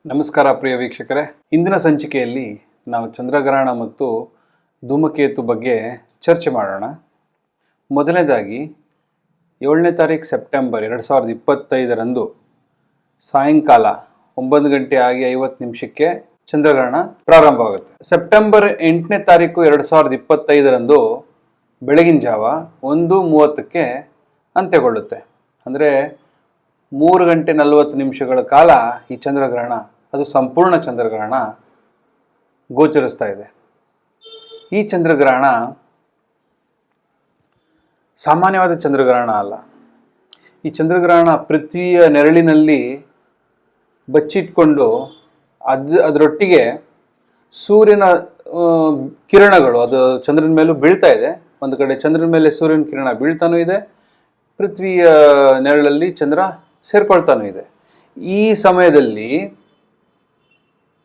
ನಮಸ್ಕಾರ ಪ್ರಿಯ ವೀಕ್ಷಕರೇ, ಇಂದಿನ ಸಂಚಿಕೆಯಲ್ಲಿ ನಾವು ಚಂದ್ರಗ್ರಹಣ ಮತ್ತು ಧೂಮಕೇತು ಬಗ್ಗೆ ಚರ್ಚೆ ಮಾಡೋಣ. ಮೊದಲನೇದಾಗಿ 7ನೇ ತಾರೀಕು ಸೆಪ್ಟೆಂಬರ್ 2025 ಸಾಯಂಕಾಲ 9:50 ಚಂದ್ರಗ್ರಹಣ ಪ್ರಾರಂಭವಾಗುತ್ತೆ. ಸೆಪ್ಟೆಂಬರ್ 8ನೇ ತಾರೀಕು 2025 ಬೆಳಗಿನ ಜಾವ 1:30 ಅಂತ್ಯಗೊಳ್ಳುತ್ತೆ. ಅಂದರೆ 3:40 ಕಾಲ ಈ ಚಂದ್ರಗ್ರಹಣ, ಅದು ಸಂಪೂರ್ಣ ಚಂದ್ರಗ್ರಹಣ ಗೋಚರಿಸ್ತಾ ಇದೆ. ಈ ಚಂದ್ರಗ್ರಹಣ ಸಾಮಾನ್ಯವಾದ ಚಂದ್ರಗ್ರಹಣ ಅಲ್ಲ. ಈ ಚಂದ್ರಗ್ರಹಣ ಪೃಥ್ವಿಯ ನೆರಳಿನಲ್ಲಿ ಬಚ್ಚಿಟ್ಕೊಂಡು ಅದರೊಟ್ಟಿಗೆ ಸೂರ್ಯನ ಕಿರಣಗಳು ಅದು ಚಂದ್ರನ ಮೇಲೂ ಬೀಳ್ತಾ ಇದೆ. ಒಂದು ಕಡೆ ಚಂದ್ರನ ಮೇಲೆ ಸೂರ್ಯನ ಕಿರಣ ಬೀಳ್ತಾನೂ ಇದೆ, ಪೃಥ್ವಿಯ ನೆರಳಲ್ಲಿ ಚಂದ್ರ ಸೇರ್ಕೊಳ್ತಾನೂ ಇದೆ. ಈ ಸಮಯದಲ್ಲಿ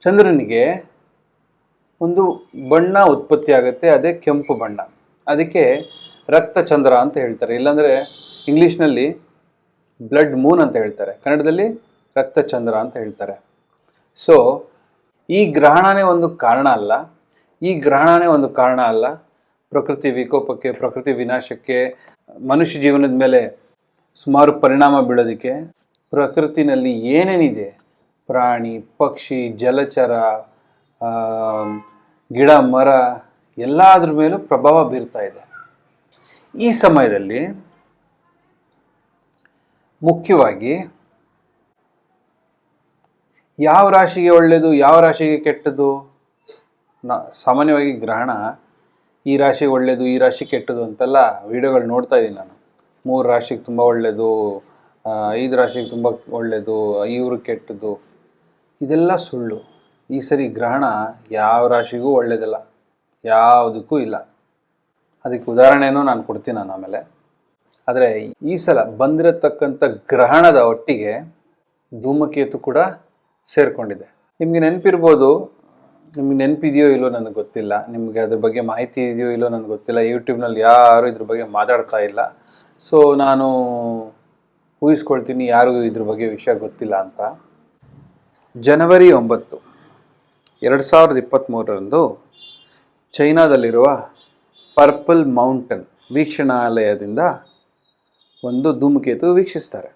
ಚಂದ್ರನಿಗೆ ಒಂದು ಬಣ್ಣ ಉತ್ಪತ್ತಿ ಆಗುತ್ತೆ, ಅದೇ ಕೆಂಪು ಬಣ್ಣ. ಅದಕ್ಕೆ ರಕ್ತಚಂದ್ರ ಅಂತ ಹೇಳ್ತಾರೆ. ಇಲ್ಲಾಂದರೆ ಇಂಗ್ಲೀಷ್ನಲ್ಲಿ ಬ್ಲಡ್ ಮೂನ್ ಅಂತ ಹೇಳ್ತಾರೆ, ಕನ್ನಡದಲ್ಲಿ ರಕ್ತಚಂದ್ರ ಅಂತ ಹೇಳ್ತಾರೆ. ಸೊ ಈ ಗ್ರಹಣನೇ ಒಂದು ಕಾರಣ ಅಲ್ಲ. ಪ್ರಕೃತಿ ವಿಕೋಪಕ್ಕೆ, ಪ್ರಕೃತಿ ವಿನಾಶಕ್ಕೆ, ಮನುಷ್ಯ ಜೀವನದ ಮೇಲೆ ಸುಮಾರು ಪರಿಣಾಮ ಬೀಳೋದಕ್ಕೆ ಪ್ರಕೃತಿನಲ್ಲಿ ಏನೇನಿದೆ, ಪ್ರಾಣಿ ಪಕ್ಷಿ ಜಲಚರ ಗಿಡ ಮರ ಎಲ್ಲದ್ರ ಮೇಲೂ ಪ್ರಭಾವ ಬೀರ್ತಾ ಇದೆ. ಈ ಸಮಯದಲ್ಲಿ ಮುಖ್ಯವಾಗಿ ಯಾವ ರಾಶಿಗೆ ಒಳ್ಳೆಯದು, ಯಾವ ರಾಶಿಗೆ ಕೆಟ್ಟದ್ದು, ಸಾಮಾನ್ಯವಾಗಿ ಗ್ರಹಣ ಈ ರಾಶಿಗೆ ಒಳ್ಳೆಯದು, ಈ ರಾಶಿ ಕೆಟ್ಟದ್ದು ಅಂತೆಲ್ಲ ವಿಡಿಯೋಗಳು ನೋಡ್ತಾ ಇದ್ದೀನಿ ನಾನು. 3 ರಾಶಿಗೆ ತುಂಬ ಒಳ್ಳೆಯದು, 5 ರಾಶಿಗೆ ತುಂಬ ಒಳ್ಳೆಯದು, ಇವ್ರಿಗೆ ಕೆಟ್ಟದ್ದು, ಇದೆಲ್ಲ ಸುಳ್ಳು. ಈ ಸರಿ ಗ್ರಹಣ ಯಾವ ರಾಶಿಗೂ ಒಳ್ಳೆಯದಿಲ್ಲ, ಯಾವುದಕ್ಕೂ ಇಲ್ಲ. ಅದಕ್ಕೆ ಉದಾಹರಣೆನೂ ನಾನು ಕೊಡ್ತೀನಿ ಆಮೇಲೆ. ಆದರೆ ಈ ಸಲ ಬಂದಿರತಕ್ಕಂಥ ಗ್ರಹಣದ ಒಟ್ಟಿಗೆ ಧೂಮಕೇತು ಕೂಡ ಸೇರಿಕೊಂಡಿದೆ. ನಿಮಗೆ ನೆನಪಿರ್ಬೋದು, ನಿಮ್ಗೆ ನೆನಪಿದೆಯೋ ಇಲ್ಲೋ ನನಗೆ ಗೊತ್ತಿಲ್ಲ, ನಿಮಗೆ ಅದ್ರ ಬಗ್ಗೆ ಮಾಹಿತಿ ಇದೆಯೋ ಇಲ್ಲೋ ನನಗೆ ಗೊತ್ತಿಲ್ಲ. ಯೂಟ್ಯೂಬ್ನಲ್ಲಿ ಯಾರೂ ಇದ್ರ ಬಗ್ಗೆ ಮಾತಾಡ್ತಾ ಇಲ್ಲ. ಸೊ ನಾನು ಊಹಿಸ್ಕೊಳ್ತೀನಿ ಯಾರಿಗೂ ಇದ್ರ ಬಗ್ಗೆ ವಿಷಯ ಗೊತ್ತಿಲ್ಲ ಅಂತ. ಜನವರಿ 9, 2023 ಚೈನಾದಲ್ಲಿರುವ ಪರ್ಪಲ್ ಮೌಂಟನ್ ವೀಕ್ಷಣಾಲಯದಿಂದ ಒಂದು ಧೂಮಕೇತು ವೀಕ್ಷಿಸ್ತಾರೆ.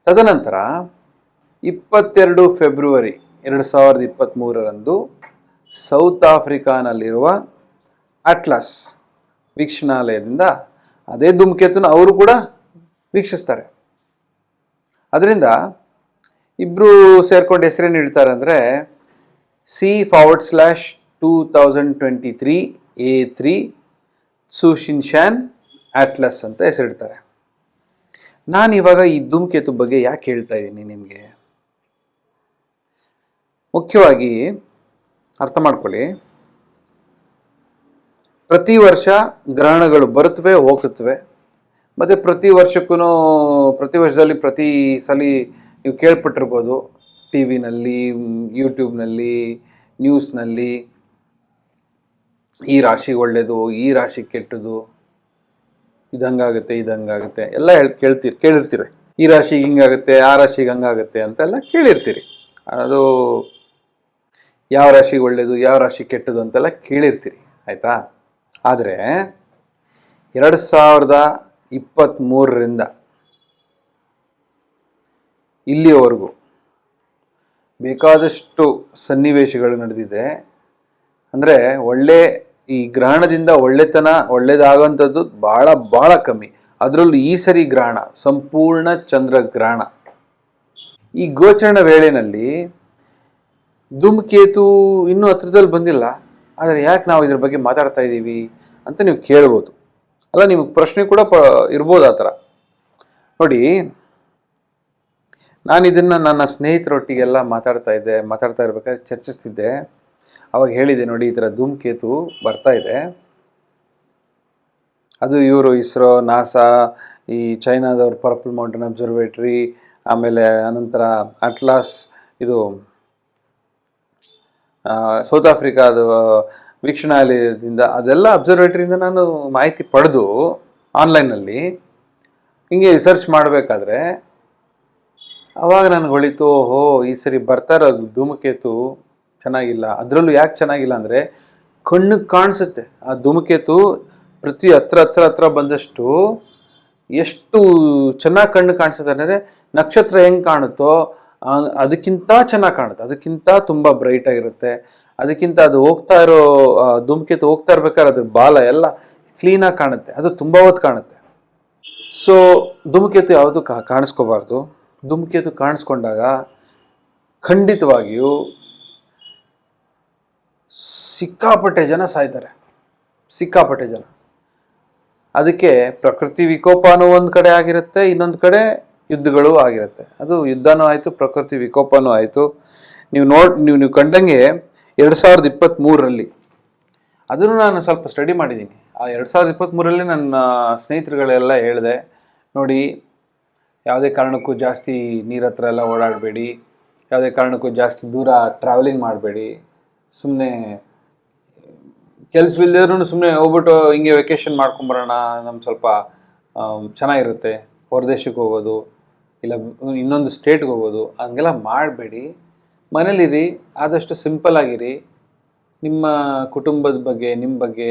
ತದನಂತರ 22 ಫೆಬ್ರವರಿ 2023 ಸೌತ್ ಆಫ್ರಿಕಾನಲ್ಲಿರುವ ಅಟ್ಲಾಸ್ ವೀಕ್ಷಣಾಲಯದಿಂದ ಅದೇ ಧೂಮಕೇತುನ ಅವರು ಕೂಡ ವೀಕ್ಷಿಸ್ತಾರೆ. ಅದರಿಂದ ಇಬ್ಬರು ಸೇರ್ಕೊಂಡು ಹೆಸರೇನು ಹೇಳ್ತಾರೆ ಅಂದರೆ C/2023 A3 ಸುಶಿನ್ಶಾನ್ ಅಟ್ಲಸ್ ಅಂತ ಹೆಸರಿಡ್ತಾರೆ. ನಾನು ಇವಾಗ ಈ ಧೂಮಕೇತು ಬಗ್ಗೆ ಯಾಕೆ ಹೇಳ್ತಾ ಇದ್ದೀನಿ ನಿಮಗೆ, ಮುಖ್ಯವಾಗಿ ಅರ್ಥ ಮಾಡ್ಕೊಳ್ಳಿ. ಪ್ರತಿ ವರ್ಷ ಗ್ರಹಣಗಳು ಬರುತ್ತವೆ ಹೋಗುತ್ತವೆ. ಮತ್ತು ಪ್ರತಿ ವರ್ಷದಲ್ಲಿ ಪ್ರತಿ ಸಲ ನೀವು ಕೇಳ್ಪಟ್ಟಿರ್ಬೋದು, ಟಿ ವಿನಲ್ಲಿ, ಯೂಟ್ಯೂಬ್ನಲ್ಲಿ, ನ್ಯೂಸ್ನಲ್ಲಿ ಈ ರಾಶಿ ಒಳ್ಳೆಯದು, ಈ ರಾಶಿ ಕೆಟ್ಟದು, ಇದಂಗಾಗುತ್ತೆ ಎಲ್ಲ ಕೇಳಿರ್ತೀರಿ. ಈ ರಾಶಿಗೆ ಹಿಂಗಾಗುತ್ತೆ, ಆ ರಾಶಿಗೆ ಹಂಗಾಗುತ್ತೆ ಅಂತೆಲ್ಲ ಕೇಳಿರ್ತೀರಿ. ಅದು ಯಾವ ರಾಶಿಗೆ ಒಳ್ಳೆಯದು, ಯಾವ ರಾಶಿ ಕೆಟ್ಟದು ಅಂತೆಲ್ಲ ಕೇಳಿರ್ತೀರಿ, ಆಯಿತಾ? ಆದರೆ 2023 ಇಲ್ಲಿಯವರೆಗೂ ಬೇಕಾದಷ್ಟು ಸನ್ನಿವೇಶಗಳು ನಡೆದಿದೆ. ಅಂದರೆ ಈ ಗ್ರಹಣದಿಂದ ಒಳ್ಳೆಯದಾಗುವಂಥದ್ದು ಭಾಳ ಕಮ್ಮಿ. ಅದರಲ್ಲೂ ಈ ಸರಿ ಗ್ರಹಣ ಸಂಪೂರ್ಣ ಚಂದ್ರಗ್ರಹಣ. ಈ ಗೋಚರಣ ವೇಳೆಯಲ್ಲಿ ಧೂಮಕೇತು ಇನ್ನೂ ಹತ್ರದಲ್ಲಿ ಬಂದಿಲ್ಲ, ಆದರೆ ಯಾಕೆ ನಾವು ಇದ್ರ ಬಗ್ಗೆ ಮಾತಾಡ್ತಾ ಇದ್ದೀವಿ ಅಂತ ನೀವು ಕೇಳ್ಬೋದು. ಅಲ್ಲ, ನಿಮಗೆ ಪ್ರಶ್ನೆ ಕೂಡ ಇರ್ಬೋದು ಆ ಥರ. ನೋಡಿ, ನಾನು ಇದನ್ನು ನನ್ನ ಸ್ನೇಹಿತರೊಟ್ಟಿಗೆಲ್ಲ ಮಾತಾಡ್ತಾ ಇರ್ಬೇಕಾದ್ರೆ ಚರ್ಚಿಸ್ತಿದ್ದೆ. ಅವಾಗ ಹೇಳಿದೆ, ನೋಡಿ ಈ ಥರ ಧೂಮಕೇತು ಬರ್ತಾ ಇದೆ. ಅದು ಇವರು ಇಸ್ರೋ, ನಾಸಾ, ಈ ಚೈನಾದವ್ರ ಪರ್ಪಲ್ ಮೌಂಟನ್ ಅಬ್ಸರ್ವೇಟ್ರಿ, ಆಮೇಲೆ ಅನಂತರ ಅಟ್ಲಾಸ್, ಇದು ಸೌತ್ ಆಫ್ರಿಕಾದ ವೀಕ್ಷಣಾಲಯದಿಂದ, ಅದೆಲ್ಲ ಅಬ್ಸರ್ವೇಟ್ರಿಯಿಂದ ನಾನು ಮಾಹಿತಿ ಪಡೆದು ಆನ್ಲೈನಲ್ಲಿ ಹಿಂಗೆ ರಿಸರ್ಚ್ ಮಾಡಬೇಕಾದ್ರೆ ಅವಾಗ ನನಗೆ ಹೊಳಿತು, ಓಹೋ ಈ ಸರಿ ಬರ್ತಾರ ಧೂಮಕೇತು ಚೆನ್ನಾಗಿಲ್ಲ. ಅದರಲ್ಲೂ ಯಾಕೆ ಚೆನ್ನಾಗಿಲ್ಲ ಅಂದರೆ ಕಣ್ಣಿಗೆ ಕಾಣಿಸುತ್ತೆ ಆ ಧೂಮಕೇತು ಪ್ರತಿ ಹತ್ರ ಬಂದಷ್ಟು ಎಷ್ಟು ಚೆನ್ನಾಗಿ ಕಣ್ಣು ಕಾಣಿಸುತ್ತೆ ಅಂದರೆ ನಕ್ಷತ್ರ ಹೆಂಗೆ ಕಾಣುತ್ತೋ ಅದಕ್ಕಿಂತ ಚೆನ್ನಾಗಿ ಕಾಣುತ್ತೆ, ಅದಕ್ಕಿಂತ ತುಂಬ ಬ್ರೈಟ್ ಆಗಿರುತ್ತೆ. ಅದಕ್ಕಿಂತ ಅದು ಹೋಗ್ತಾ ಇರೋ ಧೂಮಕೇತು ಹೋಗ್ತಾ ಇರ್ಬೇಕಾದ್ರೆ ಅದ್ರ ಬಾಲ ಎಲ್ಲ ಕ್ಲೀನಾಗಿ ಕಾಣುತ್ತೆ, ಅದು ತುಂಬ ಹೊತ್ತು ಕಾಣುತ್ತೆ. ಸೊ ಧೂಮಕೇತು ಯಾವುದು ಕಾಣಿಸ್ಕೋಬಾರ್ದು. ಧೂಮಕೇತು ಕಾಣಿಸ್ಕೊಂಡಾಗ ಖಂಡಿತವಾಗಿಯೂ ಸಿಕ್ಕಾಪಟ್ಟೆ ಜನ ಸಾಯ್ತಾರೆ, ಸಿಕ್ಕಾಪಟ್ಟೆ ಜನ. ಅದಕ್ಕೆ ಪ್ರಕೃತಿ ವಿಕೋಪನೂ ಒಂದು ಕಡೆ ಆಗಿರುತ್ತೆ, ಇನ್ನೊಂದು ಕಡೆ ಯುದ್ಧಗಳು ಆಗಿರುತ್ತೆ. ಅದು ಯುದ್ಧನೂ ಆಯಿತು, ಪ್ರಕೃತಿ ವಿಕೋಪನೂ ಆಯಿತು. ನೀವು ಕಂಡಂಗೆ 2023ರಲ್ಲಿ ಅದನ್ನು ನಾನು ಸ್ವಲ್ಪ ಸ್ಟಡಿ ಮಾಡಿದ್ದೀನಿ. ಆ 2023ರಲ್ಲಿ ನನ್ನ ಸ್ನೇಹಿತರುಗಳೆಲ್ಲ ಹೇಳಿದೆ, ನೋಡಿ ಯಾವುದೇ ಕಾರಣಕ್ಕೂ ಜಾಸ್ತಿ ನೀರ ಹತ್ರ ಎಲ್ಲ ಓಡಾಡಬೇಡಿ, ಯಾವುದೇ ಕಾರಣಕ್ಕೂ ಜಾಸ್ತಿ ದೂರ ಟ್ರಾವೆಲಿಂಗ್ ಮಾಡಬೇಡಿ, ಸುಮ್ಮನೆ ಕೆಲಸವಿಲ್ಲದ್ರೂ ಸುಮ್ಮನೆ ಹೋಗ್ಬಿಟ್ಟು ಹಿಂಗೆ ವೆಕೇಷನ್ ಮಾಡ್ಕೊಂಬರೋಣ, ನಮ್ಮ ಸ್ವಲ್ಪ ಚೆನ್ನಾಗಿರುತ್ತೆ, ಹೊರದೇಶಕ್ಕೆ ಹೋಗೋದು ಇಲ್ಲ ಇನ್ನೊಂದು ಸ್ಟೇಟ್ಗೆ ಹೋಗೋದು ಹಂಗೆಲ್ಲ ಮಾಡಬೇಡಿ. ಮನೇಲಿರಿ, ಆದಷ್ಟು ಸಿಂಪಲ್ ಆಗಿರಿ, ನಿಮ್ಮ ಕುಟುಂಬದ ಬಗ್ಗೆ ನಿಮ್ಮ ಬಗ್ಗೆ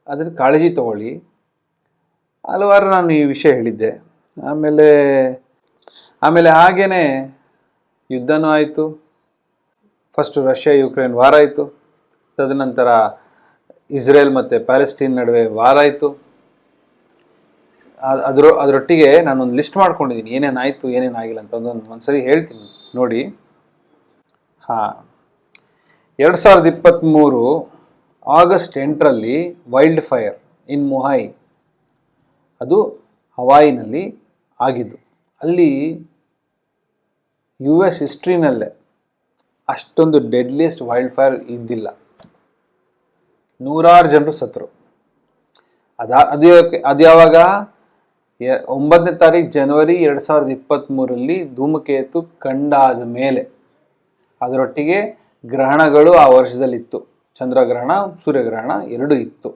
ಅದನ್ನು ಕಾಳಜಿ ತಗೊಳ್ಳಿ. ಹಲವಾರು ನಾನು ಈ ವಿಷಯ ಹೇಳಿದ್ದೆ. ಆಮೇಲೆ ಹಾಗೇ ಯುದ್ಧನೂ ಆಯಿತು. ಫಸ್ಟು ರಷ್ಯಾ ಯುಕ್ರೇನ್ ವಾರ ಆಯಿತು, ತದನಂತರ ಇಸ್ರೇಲ್ ಮತ್ತು ಪ್ಯಾಲೆಸ್ಟೀನ್ ನಡುವೆ ವಾರ ಆಯಿತು. ಅದರೊಟ್ಟಿಗೆ ನಾನೊಂದು ಲಿಸ್ಟ್ ಮಾಡ್ಕೊಂಡಿದ್ದೀನಿ, ಏನೇನಾಯಿತು ಏನೇನಾಗಿಲ್ಲ ಅಂತ ಒಂದ್ಸರಿ ಹೇಳ್ತೀನಿ ನೋಡಿ. 2023 ಆಗಸ್ಟ್ 8ರಲ್ಲಿ ವೈಲ್ಡ್ ಫೈರ್ ಇನ್ ಮೊಹಾಯ್, ಅದು ಹವಾಯಿನಲ್ಲಿ ಆಗಿದ್ದು. ಅಲ್ಲಿ US ಹಿಸ್ಟ್ರಿನಲ್ಲೇ ಅಷ್ಟೊಂದು ಡೆಡ್ಲಿಯೆಸ್ಟ್ ವೈಲ್ಡ್ ಫೈರ್ ಇದ್ದಿಲ್ಲ, ನೂರಾರು ಜನರು ಸತ್ತರು. ಅದು ಯಾವಾಗ 9ನೇ ತಾರೀಕು ಜನವರಿ 2023ರಲ್ಲಿ ಧೂಮಕೇತು ಕಂಡಾದ ಮೇಲೆ. ಅದರೊಟ್ಟಿಗೆ ಗ್ರಹಣಗಳು ಆ ವರ್ಷದಲ್ಲಿತ್ತು, ಚಂದ್ರಗ್ರಹಣ ಸೂರ್ಯಗ್ರಹಣ ಎರಡೂ ಇತ್ತು.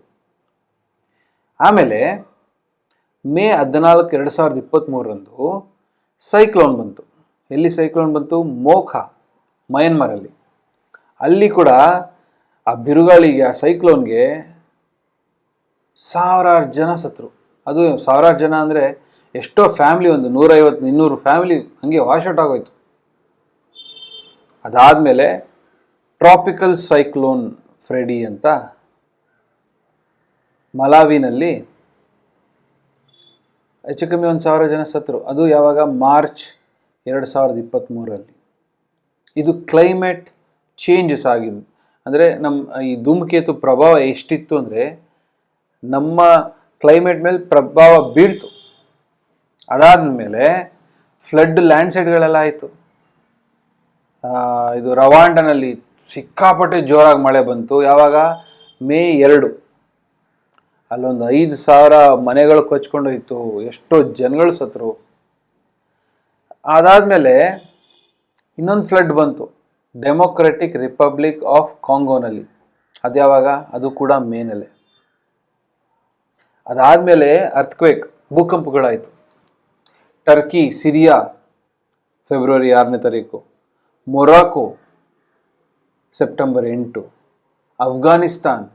ಆಮೇಲೆ ಮೇ 14, 2023ರಂದು ಸೈಕ್ಲೋನ್ ಬಂತು. ಎಲ್ಲಿ ಸೈಕ್ಲೋನ್ ಬಂತು? ಮೋಖಾ, ಮಯನ್ಮಾರಲ್ಲಿ. ಅಲ್ಲಿ ಕೂಡ ಆ ಬಿರುಗಾಳಿಗೆ, ಆ ಸೈಕ್ಲೋನ್ಗೆ ಸಾವಿರಾರು ಜನ ಸತ್ರು. ಅದು ಸಾವಿರಾರು ಜನ ಅಂದರೆ ಎಷ್ಟೋ ಫ್ಯಾಮ್ಲಿ, ಒಂದು 150-200 ಫ್ಯಾಮಿಲಿ ಹಂಗೆ ವಾಶೌಟ್ ಆಗೋಯ್ತು. ಅದಾದಮೇಲೆ ಟ್ರಾಪಿಕಲ್ ಸೈಕ್ಲೋನ್ ಫ್ರೆಡಿ ಅಂತ ಮಲಾವಿನಲ್ಲಿ ಹೆಚ್ಚು ಕಮ್ಮಿ 1,000 ಜನ ಸತ್ರು. ಅದು ಯಾವಾಗ? ಮಾರ್ಚ್ 2023ರಲ್ಲಿ. ಇದು ಕ್ಲೈಮೇಟ್ ಚೇಂಜಸ್ ಆಗಿದ್ದು. ಅಂದರೆ ನಮ್ಮ ಈ ಧೂಮಕೇತು ಪ್ರಭಾವ ಎಷ್ಟಿತ್ತು ಅಂದರೆ ನಮ್ಮ ಕ್ಲೈಮೇಟ್ ಮೇಲೆ ಪ್ರಭಾವ ಬೀಳ್ತು. ಅದಾದಮೇಲೆ ಫ್ಲಡ್ ಲ್ಯಾಂಡ್ಸೈಡ್ಗಳೆಲ್ಲ ಆಯಿತು. ಇದು ರವಾಂಡನಲ್ಲಿ ಸಿಕ್ಕಾಪಟ್ಟೆ ಜೋರಾಗಿ ಮಳೆ ಬಂತು. ಯಾವಾಗ? ಮೇ 2. ಅಲ್ಲೊಂದು 5,000 ಮನೆಗಳು ಕೊಚ್ಕೊಂಡೋಯ್ತು, ಎಷ್ಟೋ ಜನಗಳು ಸತ್ರು. ಅದಾದಮೇಲೆ ಇನ್ನೊಂದು ಫ್ಲಡ್ ಬಂತು ಡೆಮೊಕ್ರೆಟಿಕ್ ರಿಪಬ್ಲಿಕ್ ಆಫ್ ಕಾಂಗೋನಲ್ಲಿ. ಅದು ಯಾವಾಗ? ಅದು ಕೂಡ ಮೇನಲ್ಲೇ. ಅದಾದಮೇಲೆ ಅರ್ಥಕ್ವೇಕ್, ಭೂಕಂಪಗಳಾಯಿತು. ಟರ್ಕಿ, ಸಿರಿಯಾ ಫೆಬ್ರವರಿ 6ನೇ ತಾರೀಕು, Morocco September 8, Afghanistan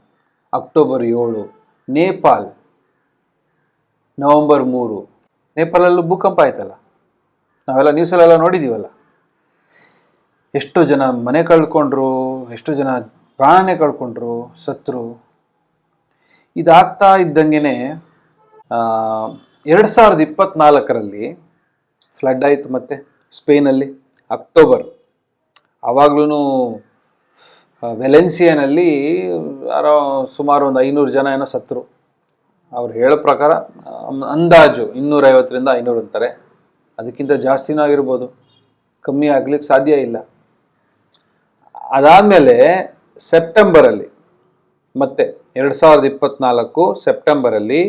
October 7, Nepal November 3. ನೇಪಾಳಲ್ಲೂ ಭೂಕಂಪ ಆಯ್ತಲ್ಲ, ನಾವೆಲ್ಲ ನ್ಯೂಸಲ್ಲೆಲ್ಲ ನೋಡಿದ್ದೀವಲ್ಲ. ಎಷ್ಟೋ ಜನ ಮನೆ ಕಳ್ಕೊಂಡ್ರು, ಎಷ್ಟೋ ಜನ ಪ್ರಾಣನೇ ಕಳ್ಕೊಂಡ್ರು, ಸತ್ರು. ಇದಾಗ್ತಾ ಇದ್ದಂಗೆ 2024ರಲ್ಲಿ ಫ್ಲಡ್ ಆಯಿತು ಮತ್ತೆ ಸ್ಪೇನಲ್ಲಿ, ಅಕ್ಟೋಬರ್. ಆವಾಗ್ಲೂ ವೆಲೆನ್ಸಿಯಾನಲ್ಲಿ ಸುಮಾರು ಒಂದು 500 ಜನ ಏನೋ ಸತ್ರು. ಅವ್ರು ಹೇಳೋ ಪ್ರಕಾರ ಅಂದಾಜು 250-500 ಅಂತಾರೆ. ಅದಕ್ಕಿಂತ ಜಾಸ್ತಿನೂ ಆಗಿರ್ಬೋದು, ಕಮ್ಮಿ ಆಗ್ಲಿಕ್ಕೆ ಸಾಧ್ಯ ಇಲ್ಲ. ಅದಾದಮೇಲೆ ಸೆಪ್ಟೆಂಬರಲ್ಲಿ ಮತ್ತೆ 2024 ಸೆಪ್ಟೆಂಬರಲ್ಲಿ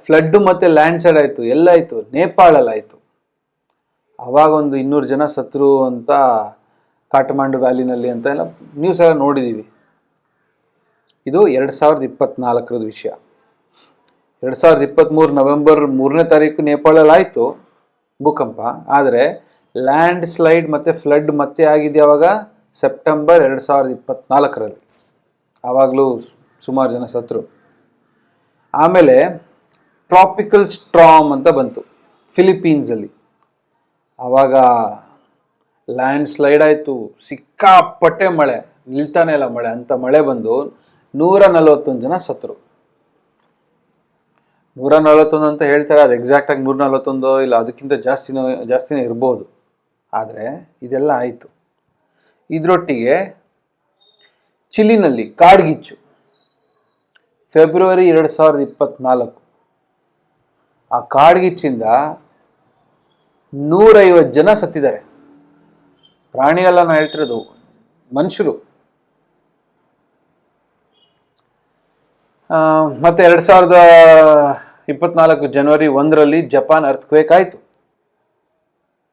ಫ್ಲಡ್ಡು ಮತ್ತು ಲ್ಯಾಂಡ್ಸೈಡ್ ಆಯಿತು. ಎಲ್ಲಾಯಿತು? ನೇಪಾಳಲ್ಲಾಯಿತು. ಆವಾಗ ಒಂದು 200 ಜನ ಸತ್ರು ಅಂತ ಕಾಠ್ಮಂಡು ವ್ಯಾಲಿನಲ್ಲಿ ಅಂತ ಎಲ್ಲ ನ್ಯೂಸ್ ಎಲ್ಲ ನೋಡಿದ್ದೀವಿ. ಇದು 2024ರದ ವಿಷಯ. 2023 ನವೆಂಬರ್ 3ನೇ ತಾರೀಕು ನೇಪಾಳಲ್ಲಿ ಆಯಿತು. ಭೂಕಂಪ. ಆದರೆ ಲ್ಯಾಂಡ್ ಸ್ಲೈಡ್ ಮತ್ತು ಫ್ಲಡ್ ಮತ್ತೆ ಆಗಿದೆ ಯಾವಾಗ? ಸೆಪ್ಟೆಂಬರ್ 2024ರಲ್ಲಿ. ಆವಾಗಲೂ ಸುಮಾರು ಜನ ಸತ್ರು. ಆಮೇಲೆ ಟ್ರಾಪಿಕಲ್ ಸ್ಟ್ರಾಮ್ ಅಂತ ಬಂತು ಫಿಲಿಪೀನ್ಸಲ್ಲಿ. ಆವಾಗ ಲ್ಯಾಂಡ್ ಸ್ಲೈಡ್ ಆಯಿತು, ಸಿಕ್ಕಾಪಟ್ಟೆ ಮಳೆ, ನಿಲ್ತಾನೆ ಇಲ್ಲ ಮಳೆ, ಅಂತ ಮಳೆ ಬಂದು 141 ಜನ ಸತ್ರು. 141 ಅಂತ ಹೇಳ್ತಾರೆ, ಅದು ಎಕ್ಸಾಕ್ಟಾಗಿ 141 ಇಲ್ಲ ಅದಕ್ಕಿಂತ ಜಾಸ್ತಿನೇ ಇರ್ಬೋದು. ಆದರೆ ಇದೆಲ್ಲ ಆಯಿತು. ಇದರೊಟ್ಟಿಗೆ ಚಿಲಿನಲ್ಲಿ ಕಾಡ್ಗಿಚ್ಚು ಫೆಬ್ರವರಿ 2024. ಆ ಕಾಡ್ಗಿಚ್ಚಿಂದ 150 ಜನ ಸತ್ತಿದ್ದಾರೆ. ಪ್ರಾಣಿಯೆಲ್ಲ ನಾನು ಹೇಳ್ತಿರೋದು, ಮನುಷ್ಯರು. ಮತ್ತು 2024 ಜನವರಿ 1ರಲ್ಲಿ ಜಪಾನ್ ಅರ್ಥಕ್ವೇಕ್ ಆಯಿತು.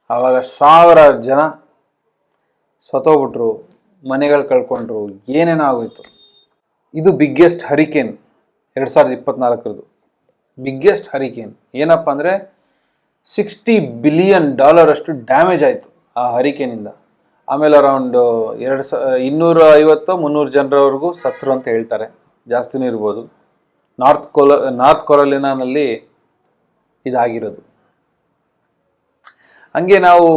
ಆವಾಗ 1000 ಜನ ಸತ್ತೋಗ್ಬಿಟ್ರು, ಮನೆಗಳು ಕಳ್ಕೊಂಡ್ರು, ಏನೇನೋ ಆಗೋಯ್ತು. ಇದು ಬಿಗ್ಗೆಸ್ಟ್ ಹರಿಕೇನ್ 2024ರದು. ಬಿಗ್ಗೆಸ್ಟ್ ಹರಿಕೇನ್ ಏನಪ್ಪ ಅಂದರೆ $60 ಬಿಲಿಯನ್ ಅಷ್ಟು ಡ್ಯಾಮೇಜ್ ಆಯಿತು ಆ ಹರಿಕೇನಿಂದ. ಆಮೇಲೆ ಅರೌಂಡ್ 250-300 ಜನರವರೆಗೂ ಸತ್ರು ಅಂತ ಹೇಳ್ತಾರೆ, ಜಾಸ್ತಿನೂ ಇರ್ಬೋದು. ನಾರ್ತ್ ಕೊರಲಿನಾನಲ್ಲಿ ಇದಾಗಿರೋದು. ಹಂಗೆ ನಾವು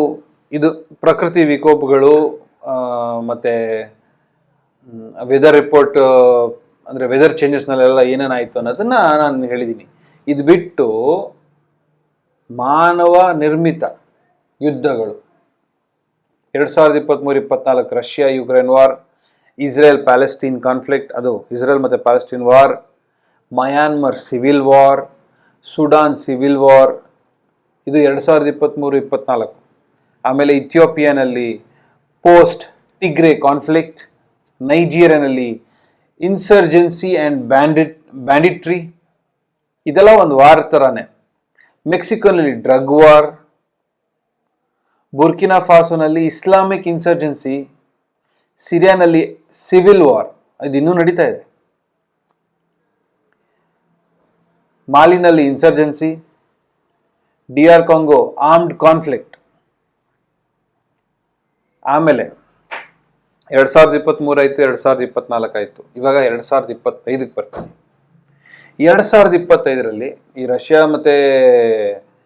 ಇದು ಪ್ರಕೃತಿ ವಿಕೋಪಗಳು ಮತ್ತು ವೆದರ್ ರಿಪೋರ್ಟ್ ಅಂದರೆ ವೆದರ್ ಚೇಂಜಸ್ನಲ್ಲೆಲ್ಲ ಏನೇನಾಯಿತು ಅನ್ನೋದನ್ನು ನಾನು ಹೇಳಿದ್ದೀನಿ. ಇದು ಬಿಟ್ಟು ಮಾನವ ನಿರ್ಮಿತ ಯುದ್ಧಗಳು 2023-24 Russia Ukraine war, Israel Palestine conflict, ಅದು ಇಸ್ರೇಲ್ ಮತ್ತು Palestine war, Myanmar civil war, Sudan civil war, ಇದು 2023-24. ಆಮೇಲೆ ಇಥಿಯೋಪಿಯಾನಲ್ಲಿ ಪೋಸ್ಟ್ ಟಿಗ್ರೆ ಕಾನ್ಫ್ಲಿಕ್ಟ್, ನೈಜೀರಿಯಾನಲ್ಲಿ ಇನ್ಸರ್ಜೆನ್ಸಿ ಆ್ಯಂಡ್ ಬ್ಯಾಂಡಿಟ್ರಿ, ಇದೆಲ್ಲ ಒಂದು ವಾರ್ ಥರನೇ. ಮೆಕ್ಸಿಕೋನಲ್ಲಿ ಡ್ರಗ್ ವಾರ್, ಬುರ್ಕಿನಾ ಫಾಸೋನಲ್ಲಿ ಇಸ್ಲಾಮಿಕ್ ಇನ್ಸರ್ಜೆನ್ಸಿ, ಸಿರಿಯಾನಲ್ಲಿ ಸಿವಿಲ್ ವಾರ್, ಇದು ಇನ್ನೂ ನಡೀತಾ ಇದೆ. ಮಾಲಿನಲ್ಲಿ insurgency, DR Congo armed conflict. ಆಮೇಲೆ 2023 ಆಯಿತು, 2024 ಆಯಿತು, ಇವಾಗ 2025ಕ್ಕೆ ಬರ್ತೀನಿ. 2025ರಲ್ಲಿ ಈ ರಷ್ಯಾ ಮತ್ತು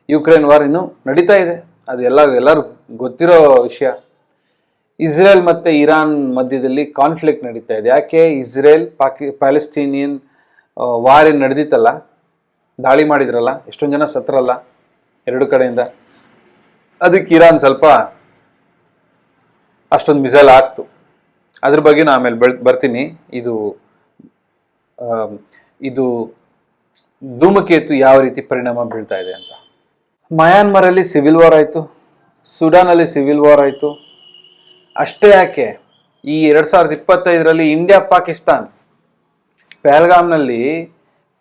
ಯುಕ್ರೇನ್ ವಾರ್ ಇನ್ನೂ ನಡೀತಾ ಇದೆ, ಅದು ಎಲ್ಲರೂ ಗೊತ್ತಿರೋ ವಿಷಯ. ಇಸ್ರೇಲ್ ಮತ್ತು ಇರಾನ್ ಮಧ್ಯದಲ್ಲಿ ಕಾನ್ಫ್ಲಿಕ್ಟ್ ನಡೀತಾ ಇದೆ. ಯಾಕೆ? ಇಸ್ರೇಲ್ ಪ್ಯಾಲೆಸ್ಟೀನಿಯನ್ ವಾರ್ ಏನು ನಡೆದಿತ್ತಲ್ಲ, ದಾಳಿ ಮಾಡಿದ್ರಲ್ಲ, ಎಷ್ಟೊಂದು ಜನ ಸತ್ರಲ್ಲ ಎರಡು ಕಡೆಯಿಂದ, ಅದಕ್ಕೆ ಇರಾನ್ ಸ್ವಲ್ಪ ಅಷ್ಟೊಂದು ಮಿಸೈಲ್ ಆಗ್ತು. ಅದ್ರ ಬಗ್ಗೆ ನಾನು ಆಮೇಲೆ ಬರ್ತೀನಿ. ಇದು ಧೂಮಕೇತು ಯಾವ ರೀತಿ ಪರಿಣಾಮ ಬೀಳ್ತಾ ಇದೆ ಅಂತ. ಮಯಾನ್ಮರಲ್ಲಿ ಸಿವಿಲ್ ವಾರ್ ಆಯಿತು, ಸುಡಾನಲ್ಲಿ ಸಿವಿಲ್ ವಾರ್ ಆಯಿತು. ಅಷ್ಟೇ ಯಾಕೆ, ಈ 2025ರಲ್ಲಿ ಇಂಡಿಯಾ ಪಾಕಿಸ್ತಾನ್ ಪಹಲ್ಗಾಮ್ನಲ್ಲಿ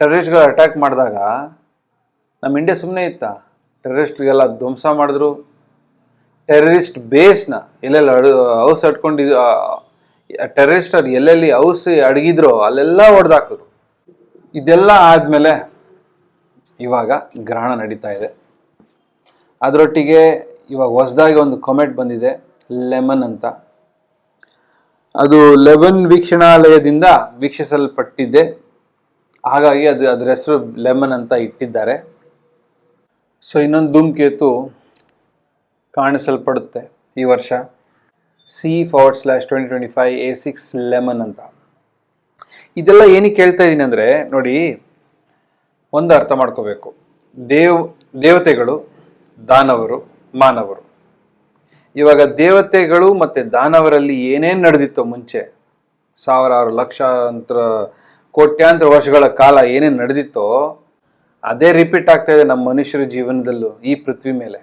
ಟೆರರಿಸ್ಟ್ಗಳು ಅಟ್ಯಾಕ್ ಮಾಡಿದಾಗ ನಮ್ಮ ಇಂಡಿಯಾ ಸುಮ್ಮನೆ ಇತ್ತಾ? ಟೆರರಿಸ್ಟ್ಗೆಲ್ಲ ಧ್ವಂಸ ಮಾಡಿದ್ರು. ಟೆರರಿಸ್ಟ್ ಬೇಸ್ನ ಎಲ್ಲೆಲ್ಲ ಹೌಸ್ ಅಟ್ಕೊಂಡಿದ್ದು, ಟೆರರಿಸ್ಟ್ ಅವ್ರು ಎಲ್ಲೆಲ್ಲಿ ಹೌಸ್ ಅಡಗಿದ್ರೋ ಅಲ್ಲೆಲ್ಲ ಹೊಡೆದಾಕಿದ್ರು. ಇದೆಲ್ಲ ಆದಮೇಲೆ ಇವಾಗ ಗ್ರಹಣ ನಡೀತಾ ಇದೆ. ಅದರೊಟ್ಟಿಗೆ ಇವಾಗ ಹೊಸದಾಗಿ ಒಂದು ಕಾಮೆಟ್ ಬಂದಿದೆ, ಲೆಮನ್ ಅಂತ. ಅದು ಲೆಮನ್ ವೀಕ್ಷಣಾಲಯದಿಂದ ವೀಕ್ಷಿಸಲ್ಪಟ್ಟಿದೆ, ಹಾಗಾಗಿ ಅದರ ಹೆಸರು ಲೆಮನ್ ಅಂತ ಇಟ್ಟಿದ್ದಾರೆ. ಸೊ ಇನ್ನೊಂದು ಧೂಮಕೇತು ಕಾಣಿಸಲ್ಪಡುತ್ತೆ ಈ ವರ್ಷ, C/2025 A6 ಲೆಮನ್ ಅಂತ. ಇದೆಲ್ಲ ಏನಕ್ಕೆ ಹೇಳ್ತಾ ಇದ್ದೀನಿ ಅಂದರೆ, ನೋಡಿ, ಒಂದು ಅರ್ಥ ಮಾಡ್ಕೋಬೇಕು. ದೇವತೆಗಳು, ದಾನವರು, ಮಾನವರು. ಇವಾಗ ದೇವತೆಗಳು ಮತ್ತು ದಾನವರಲ್ಲಿ ಏನೇನು ನಡೆದಿತ್ತೋ ಮುಂಚೆ, ಸಾವಿರಾರು ಲಕ್ಷಾಂತರ ಕೋಟ್ಯಾಂತರ ವರ್ಷಗಳ ಕಾಲ ಏನೇನು ನಡೆದಿತ್ತೋ ಅದೇ ರಿಪೀಟ್ ಆಗ್ತಾ ಇದೆ ನಮ್ಮ ಮನುಷ್ಯರ ಜೀವನದಲ್ಲೂ ಈ ಪೃಥ್ವಿ ಮೇಲೆ.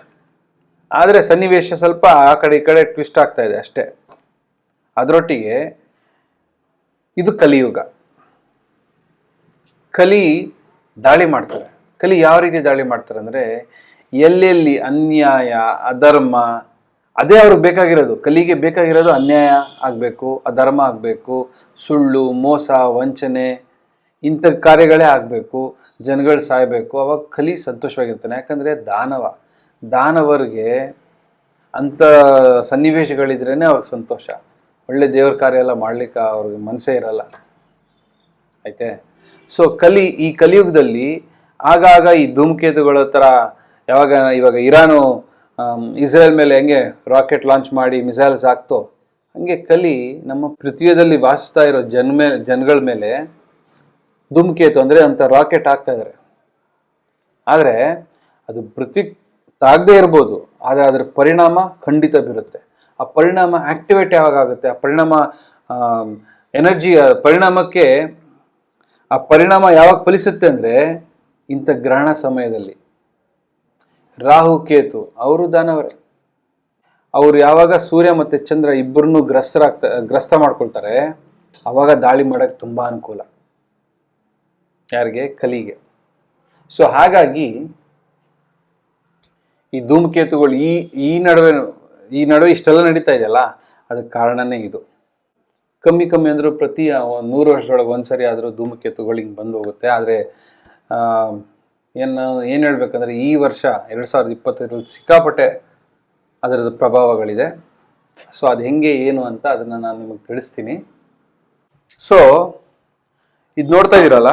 ಆದರೆ ಸನ್ನಿವೇಶ ಸ್ವಲ್ಪ ಆ ಕಡೆ ಈ ಕಡೆ ಟ್ವಿಸ್ಟ್ ಆಗ್ತಾ ಇದೆ ಅಷ್ಟೇ. ಅದರೊಟ್ಟಿಗೆ ಇದು ಕಲಿಯುಗ. ಕಲಿ ದಾಳಿ ಮಾಡ್ತಾರೆ. ಕಲಿ ಯಾವ ರೀತಿ ದಾಳಿ ಮಾಡ್ತಾರೆ ಅಂದರೆ, ಎಲ್ಲೆಲ್ಲಿ ಅನ್ಯಾಯ, ಅಧರ್ಮ, ಅದೇ ಅವ್ರಿಗೆ ಬೇಕಾಗಿರೋದು. ಕಲಿಗೆ ಬೇಕಾಗಿರೋದು ಅನ್ಯಾಯ ಆಗಬೇಕು, ಅಧರ್ಮ ಆಗಬೇಕು, ಸುಳ್ಳು, ಮೋಸ, ವಂಚನೆ, ಇಂಥ ಕಾರ್ಯಗಳೇ ಆಗಬೇಕು, ಜನಗಳು ಸಾಯಬೇಕು. ಅವಾಗ ಕಲಿ ಸಂತೋಷವಾಗಿರ್ತಾನೆ. ಯಾಕಂದರೆ ದಾನವರಿಗೆ ಅಂಥ ಸನ್ನಿವೇಶಗಳಿದ್ರೇ ಅವ್ರಿಗೆ ಸಂತೋಷ. ಒಳ್ಳೆ ದೇವ್ರ ಕಾರ್ಯ ಎಲ್ಲ ಮಾಡ್ಲಿಕ್ಕೆ ಅವ್ರಿಗೆ ಮನಸ್ಸೇ ಇರಲ್ಲ. ಆಯ್ತೆ. ಸೊ ಈ ಕಲಿಯುಗದಲ್ಲಿ ಆಗಾಗ ಈ ಧೂಮಕೇತುಗಳ ಥರ ಇವಾಗ ಇರಾನು ಇಸ್ರೇಲ್ ಮೇಲೆ ಹೆಂಗೆ ರಾಕೆಟ್ ಲಾಂಚ್ ಮಾಡಿ ಮಿಸೈಲ್ಸ್ ಹಾಕ್ತೋ, ಹಂಗೆ ನಮ್ಮ ಪೃಥ್ವಿಯಲ್ಲಿ ವಾಸಿಸ್ತಾ ಇರೋ ಜನಗಳ ಮೇಲೆ ಧೂಮಕೇತು ಅಂದರೆ ಅಂಥ ರಾಕೆಟ್ ಹಾಕ್ತಾ ಇದ್ದಾರೆ. ಆದರೆ ಅದು ತಾಗದೇ ಇರ್ಬೋದು, ಆದರೆ ಅದರ ಪರಿಣಾಮ ಖಂಡಿತ ಬೀರುತ್ತೆ. ಆ ಪರಿಣಾಮ ಆಕ್ಟಿವೇಟ್ ಯಾವಾಗ ಆಗುತ್ತೆ, ಆ ಪರಿಣಾಮ ಪರಿಣಾಮ ಯಾವಾಗ ಫಲಿಸುತ್ತೆ ಅಂದರೆ ಇಂಥ ಗ್ರಹಣ ಸಮಯದಲ್ಲಿ. ರಾಹು ಕೇತು ಅವರು ದಾನವರೇ. ಅವರು ಯಾವಾಗ ಸೂರ್ಯ ಮತ್ತು ಚಂದ್ರ ಇಬ್ಬರನ್ನೂ ಗ್ರಸ್ತ ಮಾಡ್ಕೊಳ್ತಾರೆ, ಆವಾಗ ದಾಳಿ ಮಾಡೋಕ್ಕೆ ತುಂಬ ಅನುಕೂಲ. ಯಾರಿಗೆ? ಕಲಿಗೆ. ಸೊ ಹಾಗಾಗಿ ಈ ಧೂಮಕೇತುಗಳು ಈ ನಡುವೆ ಇಷ್ಟೆಲ್ಲ ನಡೀತಾ ಇದೆಯಲ್ಲ, ಅದಕ್ಕೆ ಕಾರಣನೇ ಇದು. ಕಮ್ಮಿ ಅಂದರೂ ಪ್ರತಿ 100 ವರ್ಷದೊಳಗೆ ಒಂದ್ಸರಿ ಆದರೂ ಧೂಮಕೇತುಗಳು ಹಿಂಗೆ ಬಂದು ಹೋಗುತ್ತೆ. ಆದರೆ ಏನು ಹೇಳ್ಬೇಕಂದ್ರೆ ಈ ವರ್ಷ 2025 ಸಿಕ್ಕಾಪಟ್ಟೆ ಅದರದ್ದು ಪ್ರಭಾವಗಳಿದೆ. ಸೊ ಅದು ಹೆಂಗೆ ಏನು ಅಂತ ಅದನ್ನು ನಾನು ನಿಮಗೆ ತಿಳಿಸ್ತೀನಿ. ಸೊ ಇದು ನೋಡ್ತಾ ಇದ್ದೀರಲ್ಲ,